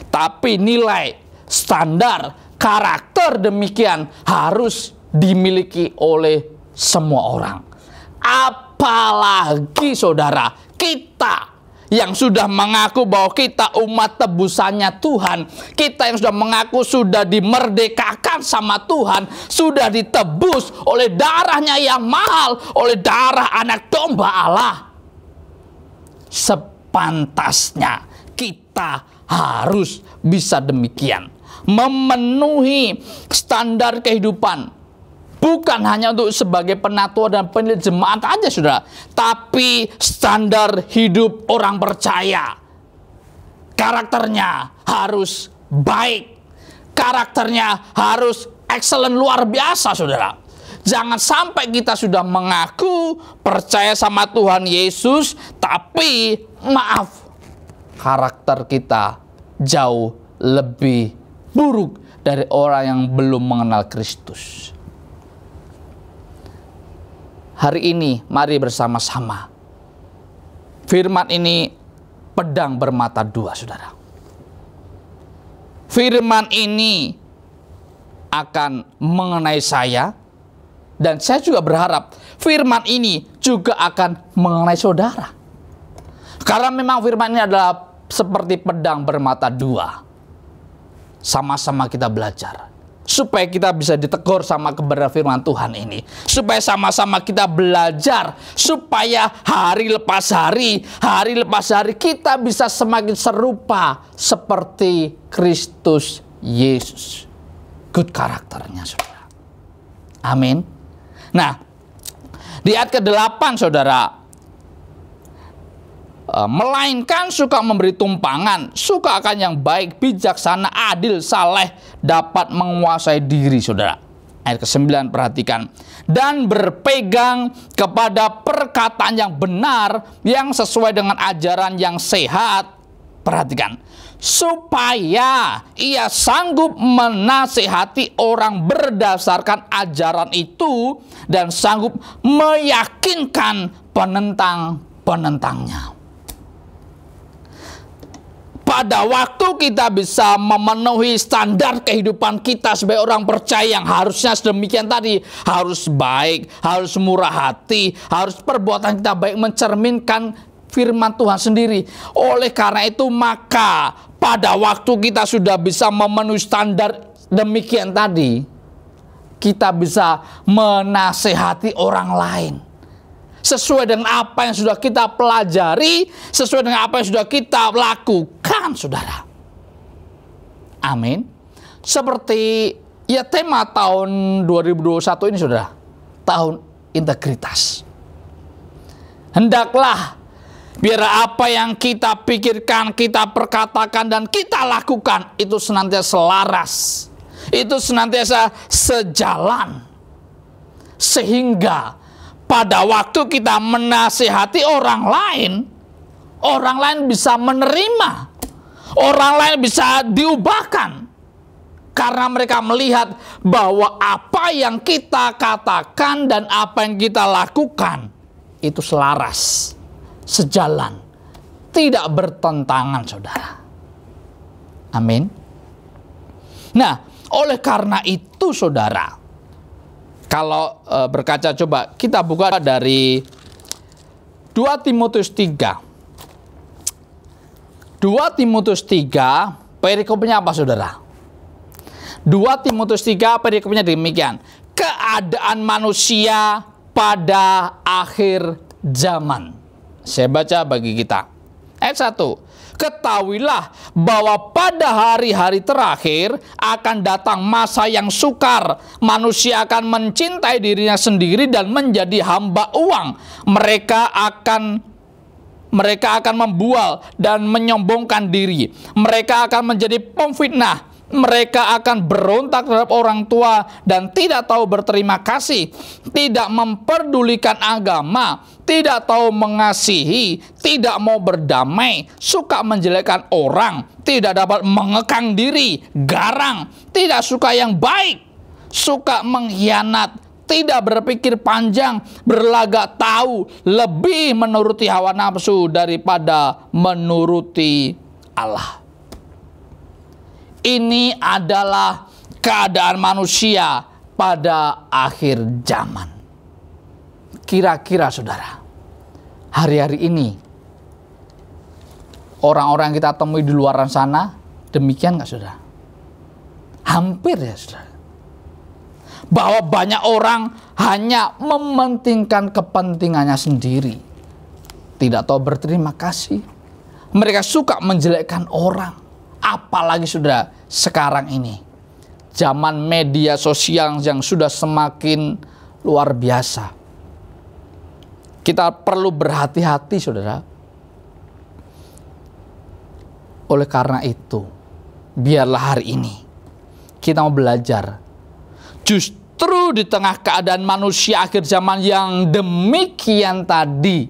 tapi nilai, standar, karakter demikian harus dimiliki oleh semua orang. Apalagi saudara, kita yang sudah mengaku bahwa kita umat tebusannya Tuhan, kita yang sudah mengaku sudah dimerdekakan sama Tuhan, sudah ditebus oleh darahnya yang mahal, oleh darah anak domba Allah. pantasnya kita harus bisa demikian. Memenuhi standar kehidupan. Bukan hanya untuk sebagai penatua dan penilik jemaat aja, saudara. Tapi standar hidup orang percaya. Karakternya harus baik. Karakternya harus excellent, luar biasa, saudara. Jangan sampai kita sudah mengaku percaya sama Tuhan Yesus, tapi maaf, karakter kita jauh lebih buruk dari orang yang belum mengenal Kristus. Hari ini mari bersama-sama. Firman ini pedang bermata dua, saudara. Firman ini akan mengenai saya, dan saya juga berharap firman ini juga akan mengenai saudara. Karena memang firman ini adalah seperti pedang bermata dua. Sama-sama kita belajar. Supaya kita bisa ditegur sama kebenaran firman Tuhan ini. Supaya sama-sama kita belajar. Supaya hari lepas hari kita bisa semakin serupa seperti Kristus Yesus. Good karakternya, saudara. Amin. Nah, di ayat ke-8, saudara, melainkan suka memberi tumpangan, suka akan yang baik, bijaksana, adil, saleh, dapat menguasai diri, saudara. Ayat ke-9, perhatikan. Dan berpegang kepada perkataan yang benar, yang sesuai dengan ajaran yang sehat. Perhatikan. Supaya ia sanggup menasihati orang berdasarkan ajaran itu, dan sanggup meyakinkan penentang-penentangnya. Pada waktu kita bisa memenuhi standar kehidupan kita sebagai orang percaya yang harusnya sedemikian tadi, harus baik, harus murah hati, harus perbuatan kita baik mencerminkan firman Tuhan sendiri. Oleh karena itu, maka pada waktu kita sudah bisa memenuhi standar demikian tadi, kita bisa menasehati orang lain sesuai dengan apa yang sudah kita pelajari, sesuai dengan apa yang sudah kita lakukan, saudara. Amin. Seperti ya tema tahun 2021 ini, saudara, tahun integritas. Hendaklah biar apa yang kita pikirkan, kita perkatakan, dan kita lakukan itu senantiasa selaras, itu senantiasa sejalan, sehingga pada waktu kita menasihati orang lain bisa menerima, orang lain bisa diubahkan, karena mereka melihat bahwa apa yang kita katakan dan apa yang kita lakukan itu selaras, sejalan, tidak bertentangan, saudara. Amin. Nah, oleh karena itu, saudara, kalau berkaca, coba kita buka dari 2 Timotius 3. 2 Timotius 3, perikopnya apa, saudara? 2 Timotius 3, perikopnya demikian. Keadaan manusia pada akhir zaman. Saya baca bagi kita. Ayat 1. Ketahuilah bahwa pada hari-hari terakhir akan datang masa yang sukar. Manusia akan mencintai dirinya sendiri dan menjadi hamba uang. Mereka akan membual dan menyombongkan diri. Mereka akan menjadi pemfitnah. Mereka akan berontak terhadap orang tua dan tidak tahu berterima kasih, tidak memperdulikan agama, tidak tahu mengasihi, tidak mau berdamai, suka menjelekkan orang, tidak dapat mengekang diri, garang, tidak suka yang baik, suka mengkhianat, tidak berpikir panjang, berlagak tahu, lebih menuruti hawa nafsu daripada menuruti Allah. Ini adalah keadaan manusia pada akhir zaman. Kira-kira, saudara, hari-hari ini orang-orang yang kita temui di luar sana demikian nggak, saudara? Hampir ya, saudara. Bahwa banyak orang hanya mementingkan kepentingannya sendiri, tidak tahu berterima kasih, Mereka suka menjelekkan orang. Apalagi saudara, sekarang ini zaman media sosial yang sudah semakin luar biasa. Kita perlu berhati-hati saudara. Oleh karena itu, biarlah hari ini kita mau belajar. Justru di tengah keadaan manusia akhir zaman yang demikian tadi,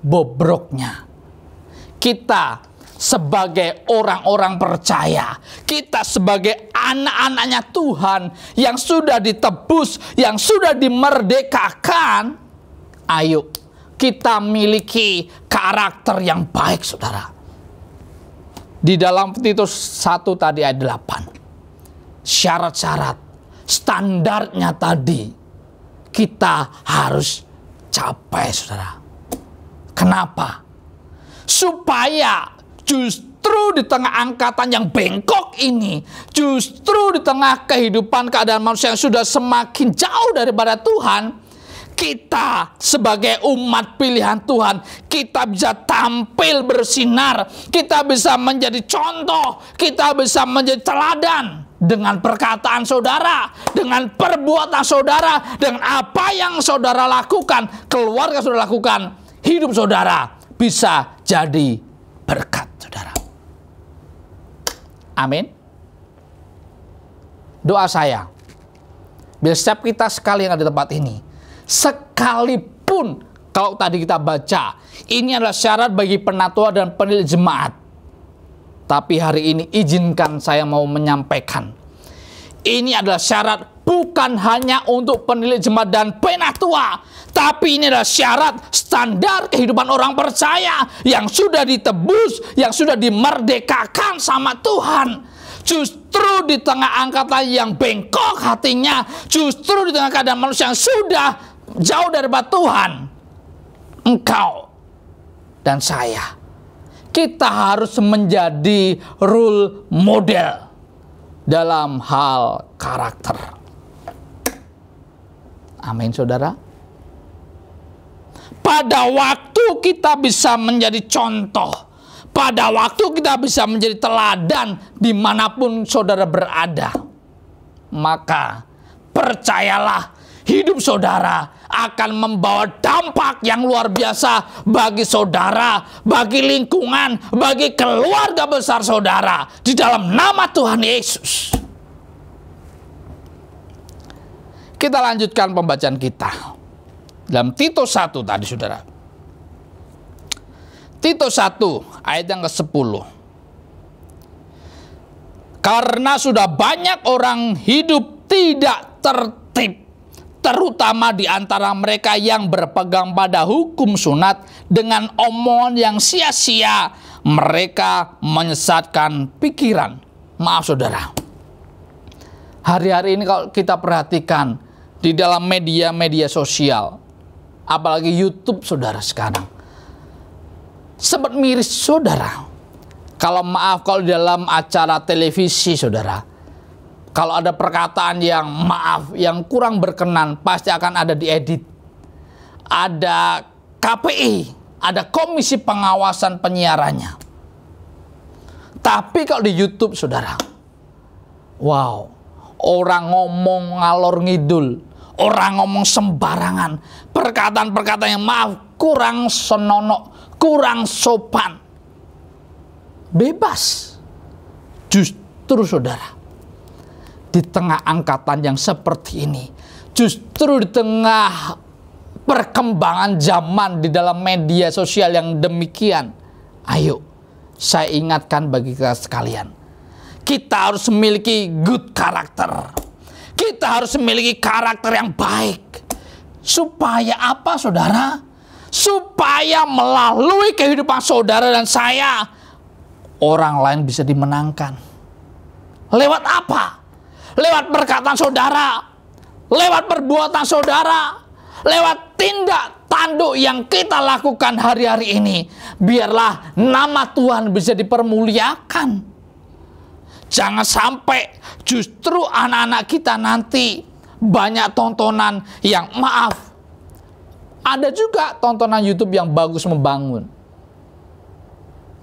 bobroknya, kita sebagai orang-orang percaya, kita sebagai anak-anaknya Tuhan yang sudah ditebus, yang sudah dimerdekakan, ayo kita miliki karakter yang baik saudara. Di dalam Titus 1 tadi ayat 8, syarat-syarat, standarnya tadi kita harus capai saudara. Kenapa? Supaya justru di tengah angkatan yang bengkok ini, justru di tengah kehidupan keadaan manusia yang sudah semakin jauh daripada Tuhan, kita sebagai umat pilihan Tuhan, kita bisa tampil bersinar, kita bisa menjadi contoh, kita bisa menjadi teladan dengan perkataan saudara, dengan perbuatan saudara, dengan apa yang saudara lakukan, keluarga saudara lakukan, hidup saudara bisa jadi berkat saudara. Amin. Doa saya, biar setiap kita sekali yang ada di tempat ini, sekalipun kalau tadi kita baca, ini adalah syarat bagi penatua dan penilik jemaat. Tapi hari ini izinkan saya mau menyampaikan, ini adalah syarat bukan hanya untuk penilik jemaat dan penatua, tapi ini adalah syarat standar kehidupan orang percaya yang sudah ditebus, yang sudah dimerdekakan sama Tuhan. Justru di tengah angkatan yang bengkok hatinya, justru di tengah keadaan manusia yang sudah jauh daripada Tuhan, engkau dan saya, kita harus menjadi role model dalam hal karakter. Amin saudara. Pada waktu kita bisa menjadi contoh, pada waktu kita bisa menjadi teladan dimanapun saudara berada, maka percayalah, hidup saudara akan membawa dampak yang luar biasa bagi saudara, bagi lingkungan, bagi keluarga besar saudara, di dalam nama Tuhan Yesus. Kita lanjutkan pembacaan kita dalam Titus 1 tadi saudara. Titus 1 ayat yang ke-10. Karena sudah banyak orang hidup tidak tertib, terutama di antara mereka yang berpegang pada hukum sunat, dengan omongan yang sia-sia mereka menyesatkan pikiran. Maaf saudara, hari-hari ini kalau kita perhatikan di dalam media-media sosial, apalagi YouTube saudara sekarang, sempat miris saudara. Kalau di dalam acara televisi saudara, kalau ada perkataan yang yang kurang berkenan, pasti akan ada diedit. Ada KPI, ada Komisi Pengawasan Penyiarannya. Tapi kalau di YouTube saudara, wow, orang ngomong ngalor ngidul, orang ngomong sembarangan, perkataan-perkataan yang kurang senonoh, kurang sopan, bebas. Justru saudara, di tengah angkatan yang seperti ini, justru di tengah perkembangan zaman di dalam media sosial yang demikian, ayo saya ingatkan bagi kita sekalian, kita harus memiliki good karakter. Kita harus memiliki karakter yang baik. Supaya apa saudara? Supaya melalui kehidupan saudara dan saya, orang lain bisa dimenangkan. Lewat apa? Lewat perkataan saudara, lewat perbuatan saudara, lewat tindak tanduk yang kita lakukan hari-hari ini. Biarlah nama Tuhan bisa dipermuliakan. Jangan sampai justru anak-anak kita nanti banyak tontonan yang ada juga tontonan YouTube yang bagus membangun.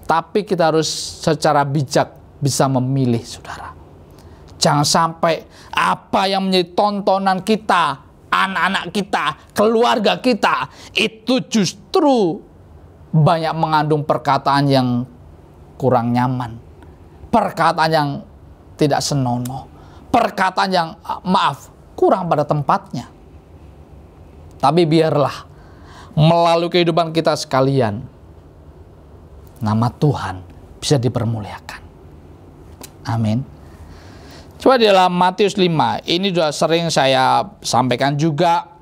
Tapi kita harus secara bijak bisa memilih, saudara. Jangan sampai apa yang menjadi tontonan kita, anak-anak kita, keluarga kita, itu justru banyak mengandung perkataan yang kurang nyaman. Perkataan yang tidak senonoh. Perkataan yang, maaf, kurang pada tempatnya. Tapi biarlah melalui kehidupan kita sekalian, nama Tuhan bisa dipermuliakan. Amin. Coba di dalam Matius 5, ini sudah sering saya sampaikan juga,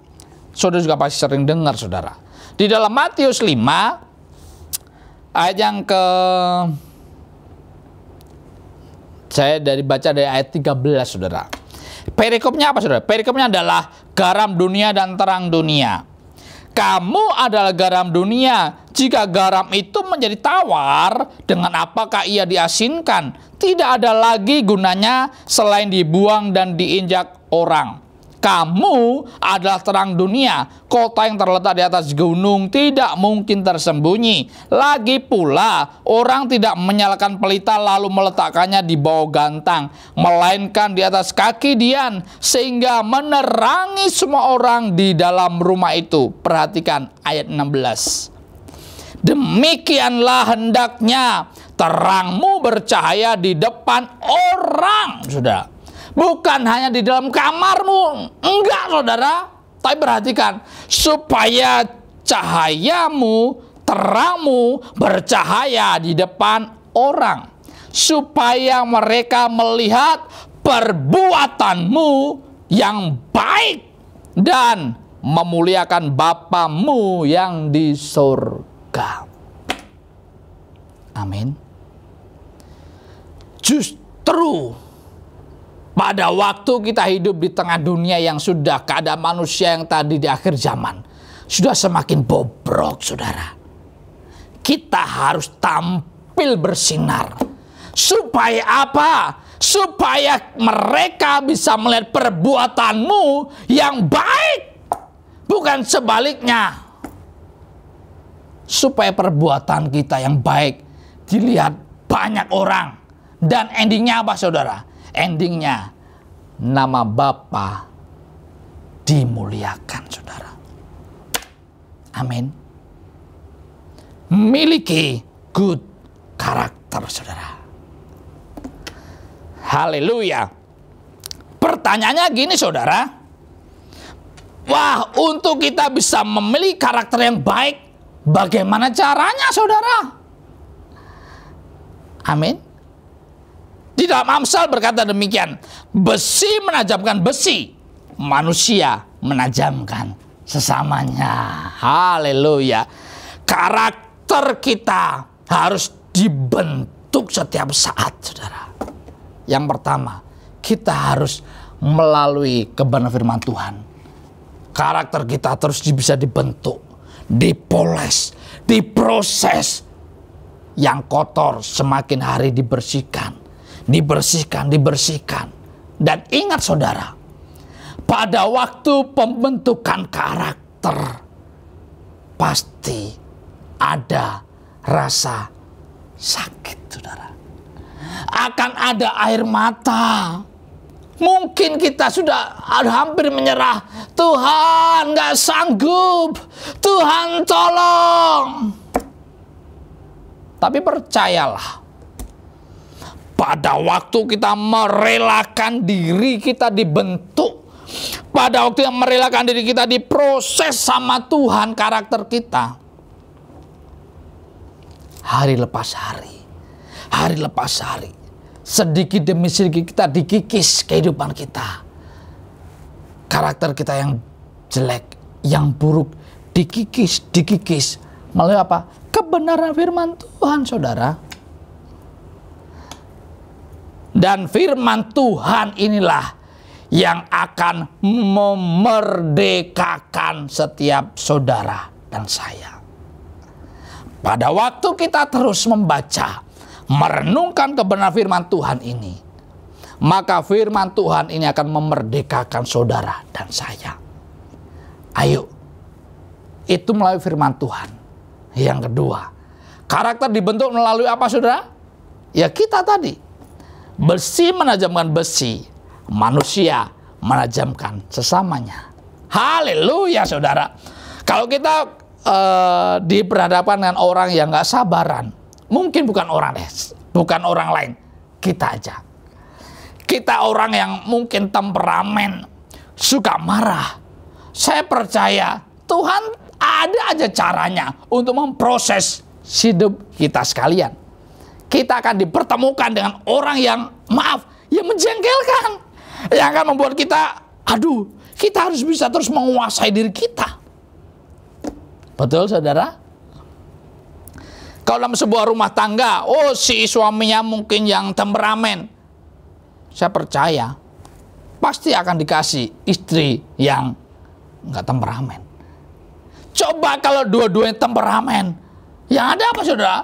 saudara juga pasti sering dengar, saudara. Di dalam Matius 5, ayat yang saya baca dari ayat 13, saudara. Perikopnya apa, saudara? Perikopnya adalah garam dunia dan terang dunia. Kamu adalah garam dunia. Jika garam itu menjadi tawar, dengan apakah ia diasinkan? Tidak ada lagi gunanya selain dibuang dan diinjak orang. Kamu adalah terang dunia. Kota yang terletak di atas gunung tidak mungkin tersembunyi. Lagi pula, orang tidak menyalakan pelita lalu meletakkannya di bawah gantang, melainkan di atas kaki dian, sehingga menerangi semua orang di dalam rumah itu. Perhatikan ayat 16. Demikianlah hendaknya terangmu bercahaya di depan orang, saudara. Bukan hanya di dalam kamarmu, enggak, saudara. Tapi perhatikan, supaya cahayamu, terangmu bercahaya di depan orang, supaya mereka melihat perbuatanmu yang baik dan memuliakan Bapamu yang di surga. Amin. Justru pada waktu kita hidup di tengah dunia yang sudah keadaan manusia yang tadi di akhir zaman sudah semakin bobrok, saudara, kita harus tampil bersinar. Supaya apa? Supaya mereka bisa melihat perbuatanmu yang baik, bukan sebaliknya. Supaya perbuatan kita yang baik dilihat banyak orang. Dan endingnya apa, saudara? Endingnya nama Bapa dimuliakan, saudara. Amin. Miliki good karakter, saudara. Haleluya. Pertanyaannya gini, saudara. Wah, untuk kita bisa memiliki karakter yang baik, bagaimana caranya, saudara? Amin. Di dalam Amsal berkata demikian, besi menajamkan besi, manusia menajamkan sesamanya. Haleluya. Karakter kita harus dibentuk setiap saat, saudara. Yang pertama, kita harus melalui kebenaran firman Tuhan. Karakter kita terus bisa dibentuk, dipoles, diproses. Yang kotor semakin hari dibersihkan. Dibersihkan. Dan ingat, saudara, pada waktu pembentukan karakter pasti ada rasa sakit, saudara. Akan ada air mata. Mungkin kita sudah hampir menyerah. Tuhan, gak sanggup. Tuhan, tolong. Tapi percayalah, pada waktu kita merelakan diri kita dibentuk, pada waktu yang merelakan diri kita diproses sama Tuhan karakter kita, hari lepas hari, sedikit demi sedikit kita dikikis kehidupan kita. Karakter kita yang jelek, yang buruk, dikikis. Melalui apa? Kebenaran firman Tuhan, saudara. Dan firman Tuhan inilah yang akan memerdekakan setiap saudara dan saya. Pada waktu kita terus membaca, merenungkan kebenaran firman Tuhan ini, maka firman Tuhan ini akan memerdekakan saudara dan saya. Ayo, itu melalui firman Tuhan. Yang kedua, Karakter dibentuk melalui apa, saudara? Ya kita tadi. Besi menajamkan besi, manusia menajamkan sesamanya. Haleluya, saudara. Kalau kita diperhadapkan dengan orang yang nggak sabaran, mungkin bukan orang lain, kita aja. Kita orang yang mungkin temperamen, suka marah. Saya percaya Tuhan ada aja caranya untuk memproses hidup kita sekalian. Kita akan dipertemukan dengan orang yang yang menjengkelkan, yang akan membuat kita, kita harus bisa terus menguasai diri kita. Betul, saudara? Kalau dalam sebuah rumah tangga, si suaminya mungkin yang temperamen, saya percaya pasti akan dikasih istri yang nggak temperamen. Coba kalau dua-duanya temperamen, yang ada apa, saudara?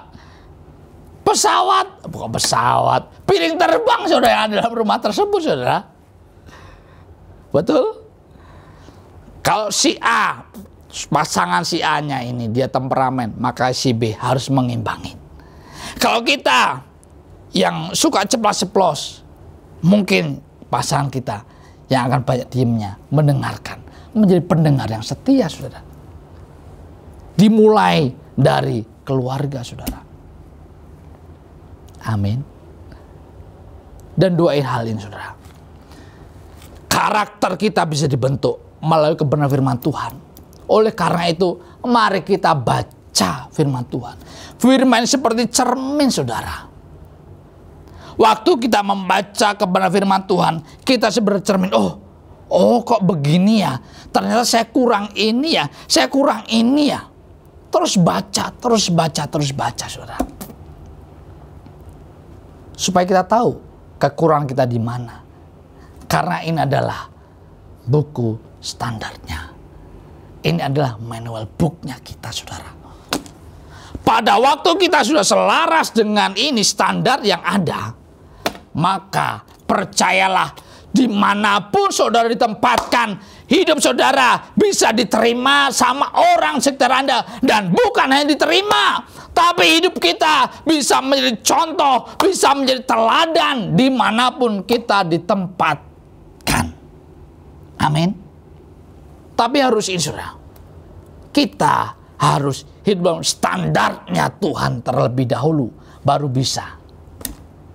Bukan pesawat, piring terbang, saudara, yang ada dalam rumah tersebut, saudara. Betul? Kalau si A, pasangan si A-nya ini dia temperamen, maka si B harus mengimbangi. Kalau kita yang suka ceplas-ceplos, mungkin pasangan kita yang akan banyak diamnya, mendengarkan, menjadi pendengar yang setia, saudara. Dimulai dari keluarga, saudara. Amin. Dan doain hal ini, saudara. Karakter kita bisa dibentuk melalui kebenaran firman Tuhan. Oleh karena itu, mari kita baca firman Tuhan. Firman seperti cermin, saudara. Waktu kita membaca kebenaran firman Tuhan, kita sebenarnya cermin, kok begini ya? Ternyata saya kurang ini ya, Terus baca, saudara. Supaya kita tahu kekurangan kita di mana. Karena ini adalah buku standarnya. Ini adalah manual booknya kita, saudara. Pada waktu kita sudah selaras dengan ini standar yang ada, maka percayalah, dimanapun saudara ditempatkan, hidup saudara bisa diterima sama orang sekitar Anda. Dan bukan hanya diterima, tapi hidup kita bisa menjadi contoh, bisa menjadi teladan dimanapun kita ditempatkan. Amin. Tapi harus ini, saudara, kita harus hidup standarnya Tuhan terlebih dahulu, baru bisa.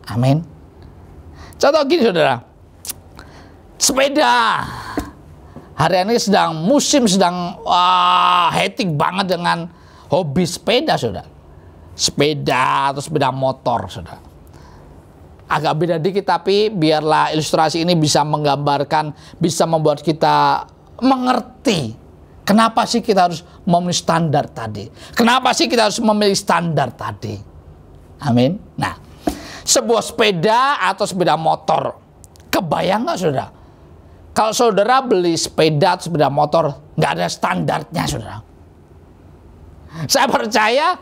Amin. Contoh gini, saudara, sepeda hari ini musim sedang hectic banget dengan hobi sepeda, saudara. Sepeda atau sepeda motor, saudara. Agak beda dikit, tapi biarlah ilustrasi ini bisa menggambarkan, bisa membuat kita mengerti kenapa sih kita harus memilih standar tadi. Kenapa sih kita harus memilih standar tadi. Amin. Nah, sebuah sepeda atau sepeda motor, kebayang nggak, saudara? Kalau saudara beli sepeda atau sepeda motor, nggak ada standarnya, saudara. Saya percaya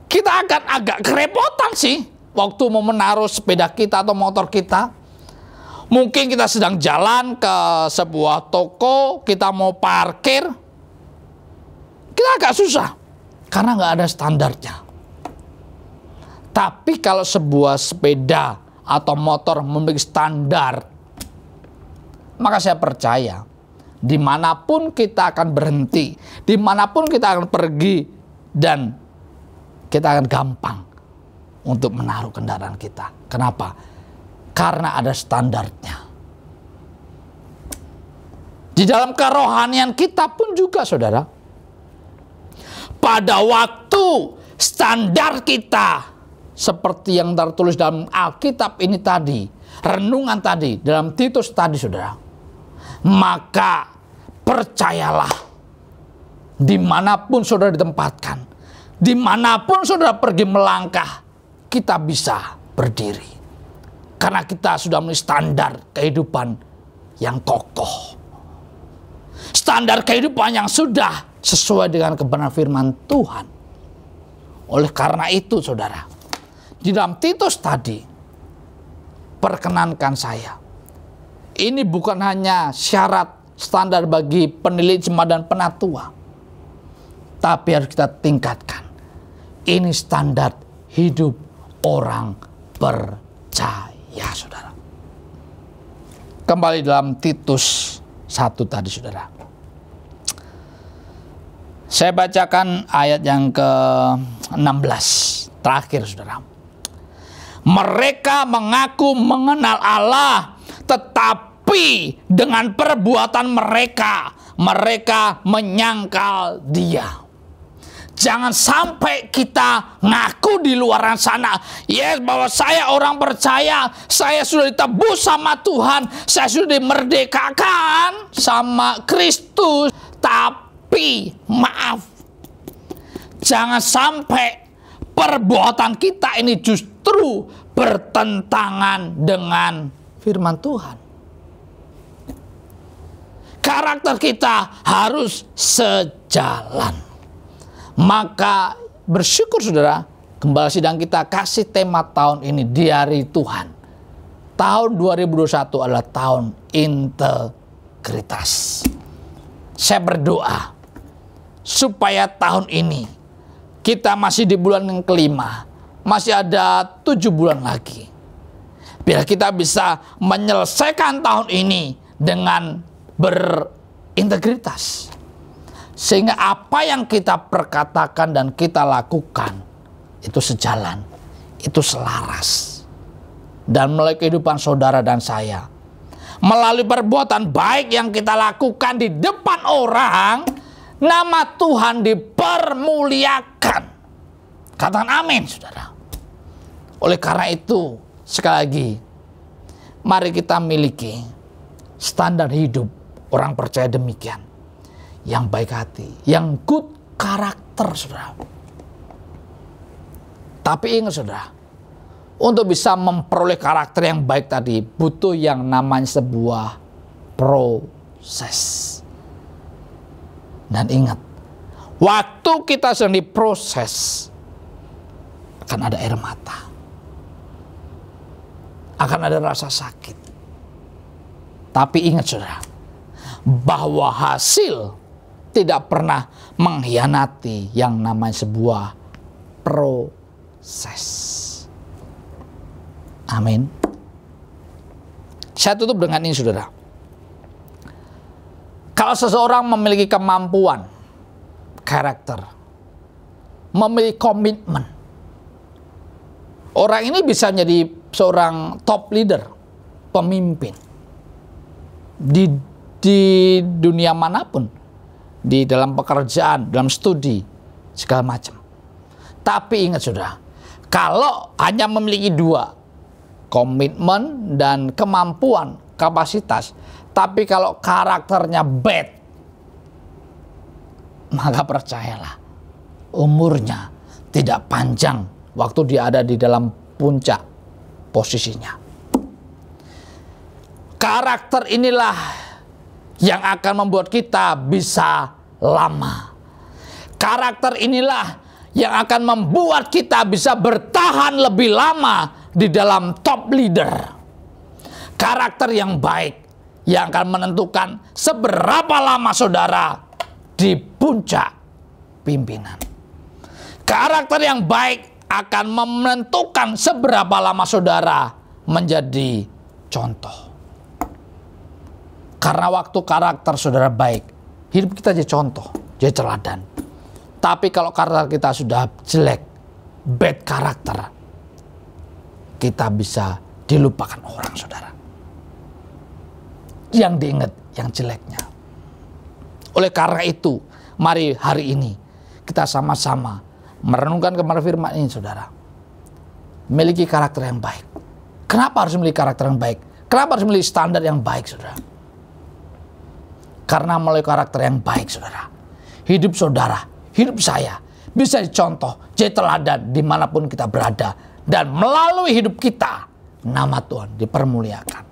kita akan agak kerepotan sih waktu mau menaruh sepeda kita atau motor kita. Mungkin kita sedang jalan ke sebuah toko, kita mau parkir, kita agak susah karena nggak ada standarnya. Tapi kalau sebuah sepeda atau motor memiliki standar, maka saya percaya dimanapun kita akan berhenti, dimanapun kita akan pergi, dan kita akan gampang untuk menaruh kendaraan kita. Kenapa? Karena ada standarnya. Di dalam kerohanian kita pun juga, saudara. Pada waktu standar kita seperti yang tertulis dalam Alkitab ini tadi, renungan tadi, dalam Titus tadi, saudara, maka percayalah, dimanapun saudara ditempatkan, dimanapun saudara pergi melangkah, kita bisa berdiri. Karena kita sudah memiliki standar kehidupan yang kokoh. Standar kehidupan yang sudah sesuai dengan kebenaran firman Tuhan. Oleh karena itu, saudara, di dalam Titus tadi, perkenankan saya, ini bukan hanya syarat standar bagi penilai jemaat dan penatua, tapi harus kita tingkatkan. Ini standar hidup orang percaya, saudara. Kembali dalam Titus 1 tadi, saudara. Saya bacakan ayat yang ke-16 terakhir, saudara. Mereka mengaku mengenal Allah, tetapi dengan perbuatan mereka menyangkal Dia. Jangan sampai kita ngaku di luar sana, yes, bahwa saya orang percaya, saya sudah ditebus sama Tuhan, saya sudah dimerdekakan sama Kristus. Tapi maaf, jangan sampai perbuatan kita ini justru bertentangan dengan firman Tuhan. Karakter kita harus sejalan. Maka bersyukur, saudara, Gembala Sidang kita kasih tema tahun ini di hari Tuhan. Tahun 2021 adalah tahun integritas. Saya berdoa supaya tahun ini kita masih di bulan yang kelima, masih ada 7 bulan lagi. Biar kita bisa menyelesaikan tahun ini dengan berintegritas. Sehingga apa yang kita perkatakan dan kita lakukan itu sejalan, itu selaras. Dan melalui kehidupan saudara dan saya, melalui perbuatan baik yang kita lakukan di depan orang, nama Tuhan dipermuliakan. Katakan amin, saudara. Oleh karena itu, sekali lagi, mari kita miliki standar hidup orang percaya demikian. Yang baik hati, yang good karakter, saudara. Tapi ingat, saudara, untuk bisa memperoleh karakter yang baik tadi, butuh yang namanya sebuah proses. Dan ingat, waktu kita sedang diproses, akan ada air mata, akan ada rasa sakit. Tapi ingat, saudara, bahwa hasil tidak pernah mengkhianati yang namanya sebuah proses. Amin. Saya tutup dengan ini, saudara. Kalau seseorang memiliki kemampuan, karakter, memiliki komitmen, orang ini bisa jadi seorang top leader, pemimpin di dunia manapun, di dalam pekerjaan, dalam studi, segala macam. Tapi ingat, saudara, kalau hanya memiliki 2, komitmen dan kemampuan, kapasitas, tapi kalau karakternya bad, maka percayalah, umurnya tidak panjang waktu dia ada di dalam puncak posisinya. Karakter inilah yang akan membuat kita bisa lama. Karakter inilah yang akan membuat kita bisa bertahan lebih lama di dalam top leader. Karakter yang baik yang akan menentukan seberapa lama saudara di puncak pimpinan. Karakter yang baik akan menentukan seberapa lama saudara menjadi contoh. Karena waktu karakter saudara baik, hidup kita jadi contoh, jadi teladan. Tapi kalau karakter kita sudah jelek, bad karakter, kita bisa dilupakan orang, saudara. Yang diingat yang jeleknya. Oleh karena itu, mari hari ini kita sama-sama merenungkan kepada firman ini, saudara. Miliki karakter yang baik. Kenapa harus memiliki karakter yang baik? Kenapa harus memiliki standar yang baik, saudara? Karena melalui karakter yang baik, saudara, hidup saudara, hidup saya bisa dicontoh, jadi teladan dimanapun kita berada. Dan melalui hidup kita, nama Tuhan dipermuliakan.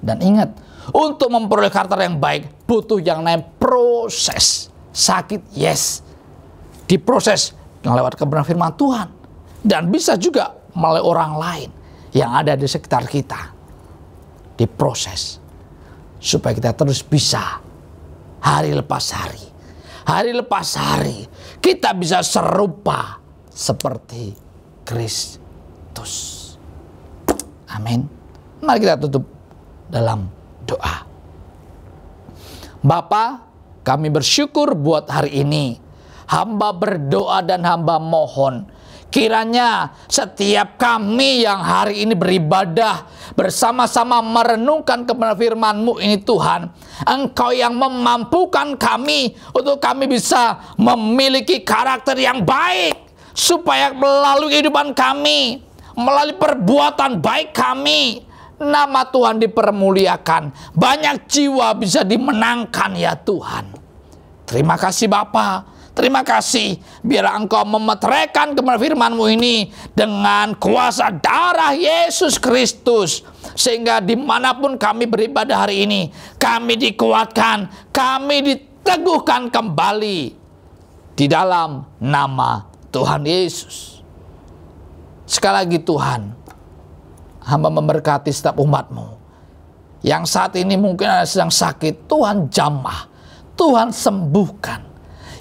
Dan ingat, untuk memperoleh karakter yang baik, butuh yang namanya proses. Sakit, yes. Diproses yang lewat kebenaran firman Tuhan. Dan bisa juga melalui orang lain yang ada di sekitar kita. Diproses. Supaya kita terus bisa hari lepas hari. Hari lepas hari. Kita bisa serupa seperti Kristus. Amin. Mari kita tutup dalam doa. Bapa, kami bersyukur buat hari ini. Hamba berdoa dan hamba mohon, kiranya setiap kami yang hari ini beribadah bersama-sama merenungkan kebenaran firman-Mu ini Tuhan, Engkau yang memampukan kami untuk kami bisa memiliki karakter yang baik, supaya melalui kehidupan kami, melalui perbuatan baik kami, nama Tuhan dipermuliakan, banyak jiwa bisa dimenangkan ya Tuhan. Terima kasih Bapa. Terima kasih, biarlah Engkau memeteraikan kebenaran firman-Mu ini dengan kuasa darah Yesus Kristus, sehingga dimanapun kami beribadah hari ini, kami dikuatkan, kami diteguhkan kembali di dalam nama Tuhan Yesus. Sekali lagi Tuhan, hamba memberkati setiap umat-Mu yang saat ini mungkin ada sedang sakit. Tuhan jamah, Tuhan sembuhkan.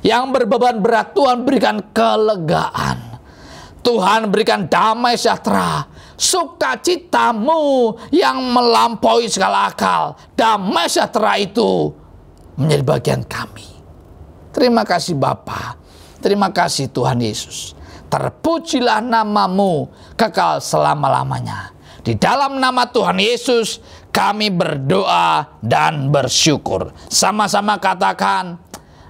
Yang berbeban berat, Tuhan berikan kelegaan. Tuhan berikan damai sejahtera, sukacita-Mu yang melampaui segala akal. Damai sejahtera itu menjadi bagian kami. Terima kasih Bapa. Terima kasih Tuhan Yesus. Terpujilah nama-Mu kekal selama-lamanya. Di dalam nama Tuhan Yesus kami berdoa dan bersyukur. Sama-sama katakan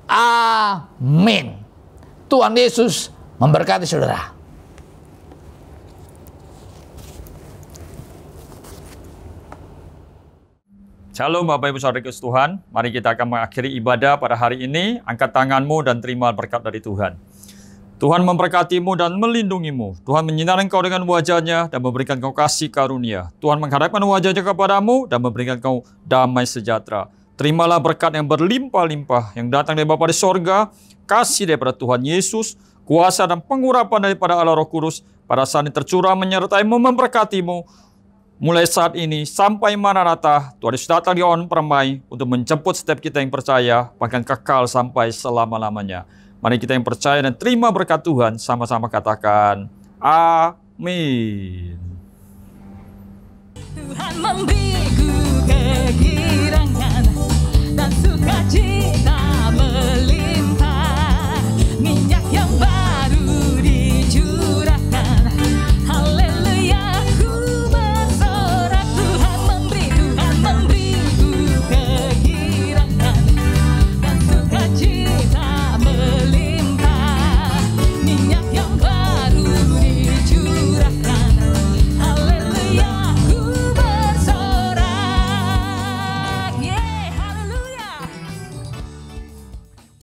amin. Tuhan Yesus memberkati saudara. Shalom Bapak Ibu Saudara Kristus Tuhan. Mari kita akan mengakhiri ibadah pada hari ini. Angkat tanganmu dan terima berkat dari Tuhan. Tuhan memberkatimu dan melindungimu. Tuhan menyinari engkau dengan wajah-Nya dan memberikan engkau kasih karunia. Tuhan menghadapkan wajah-Nya kepadamu dan memberikan engkau damai sejahtera. Terimalah berkat yang berlimpah-limpah yang datang dari Bapa di sorga, kasih daripada Tuhan Yesus, kuasa dan pengurapan daripada Allah Roh Kudus pada saat ini tercurah menyertai-Mu, memberkati-Mu mulai saat ini sampai Maranatha. Tuhan Yesus datang di awan permai untuk menjemput setiap kita yang percaya, bahkan kekal sampai selama-lamanya. Mari kita yang percaya dan terima berkat Tuhan, sama-sama katakan amin. Tuhan membiku kegiatan.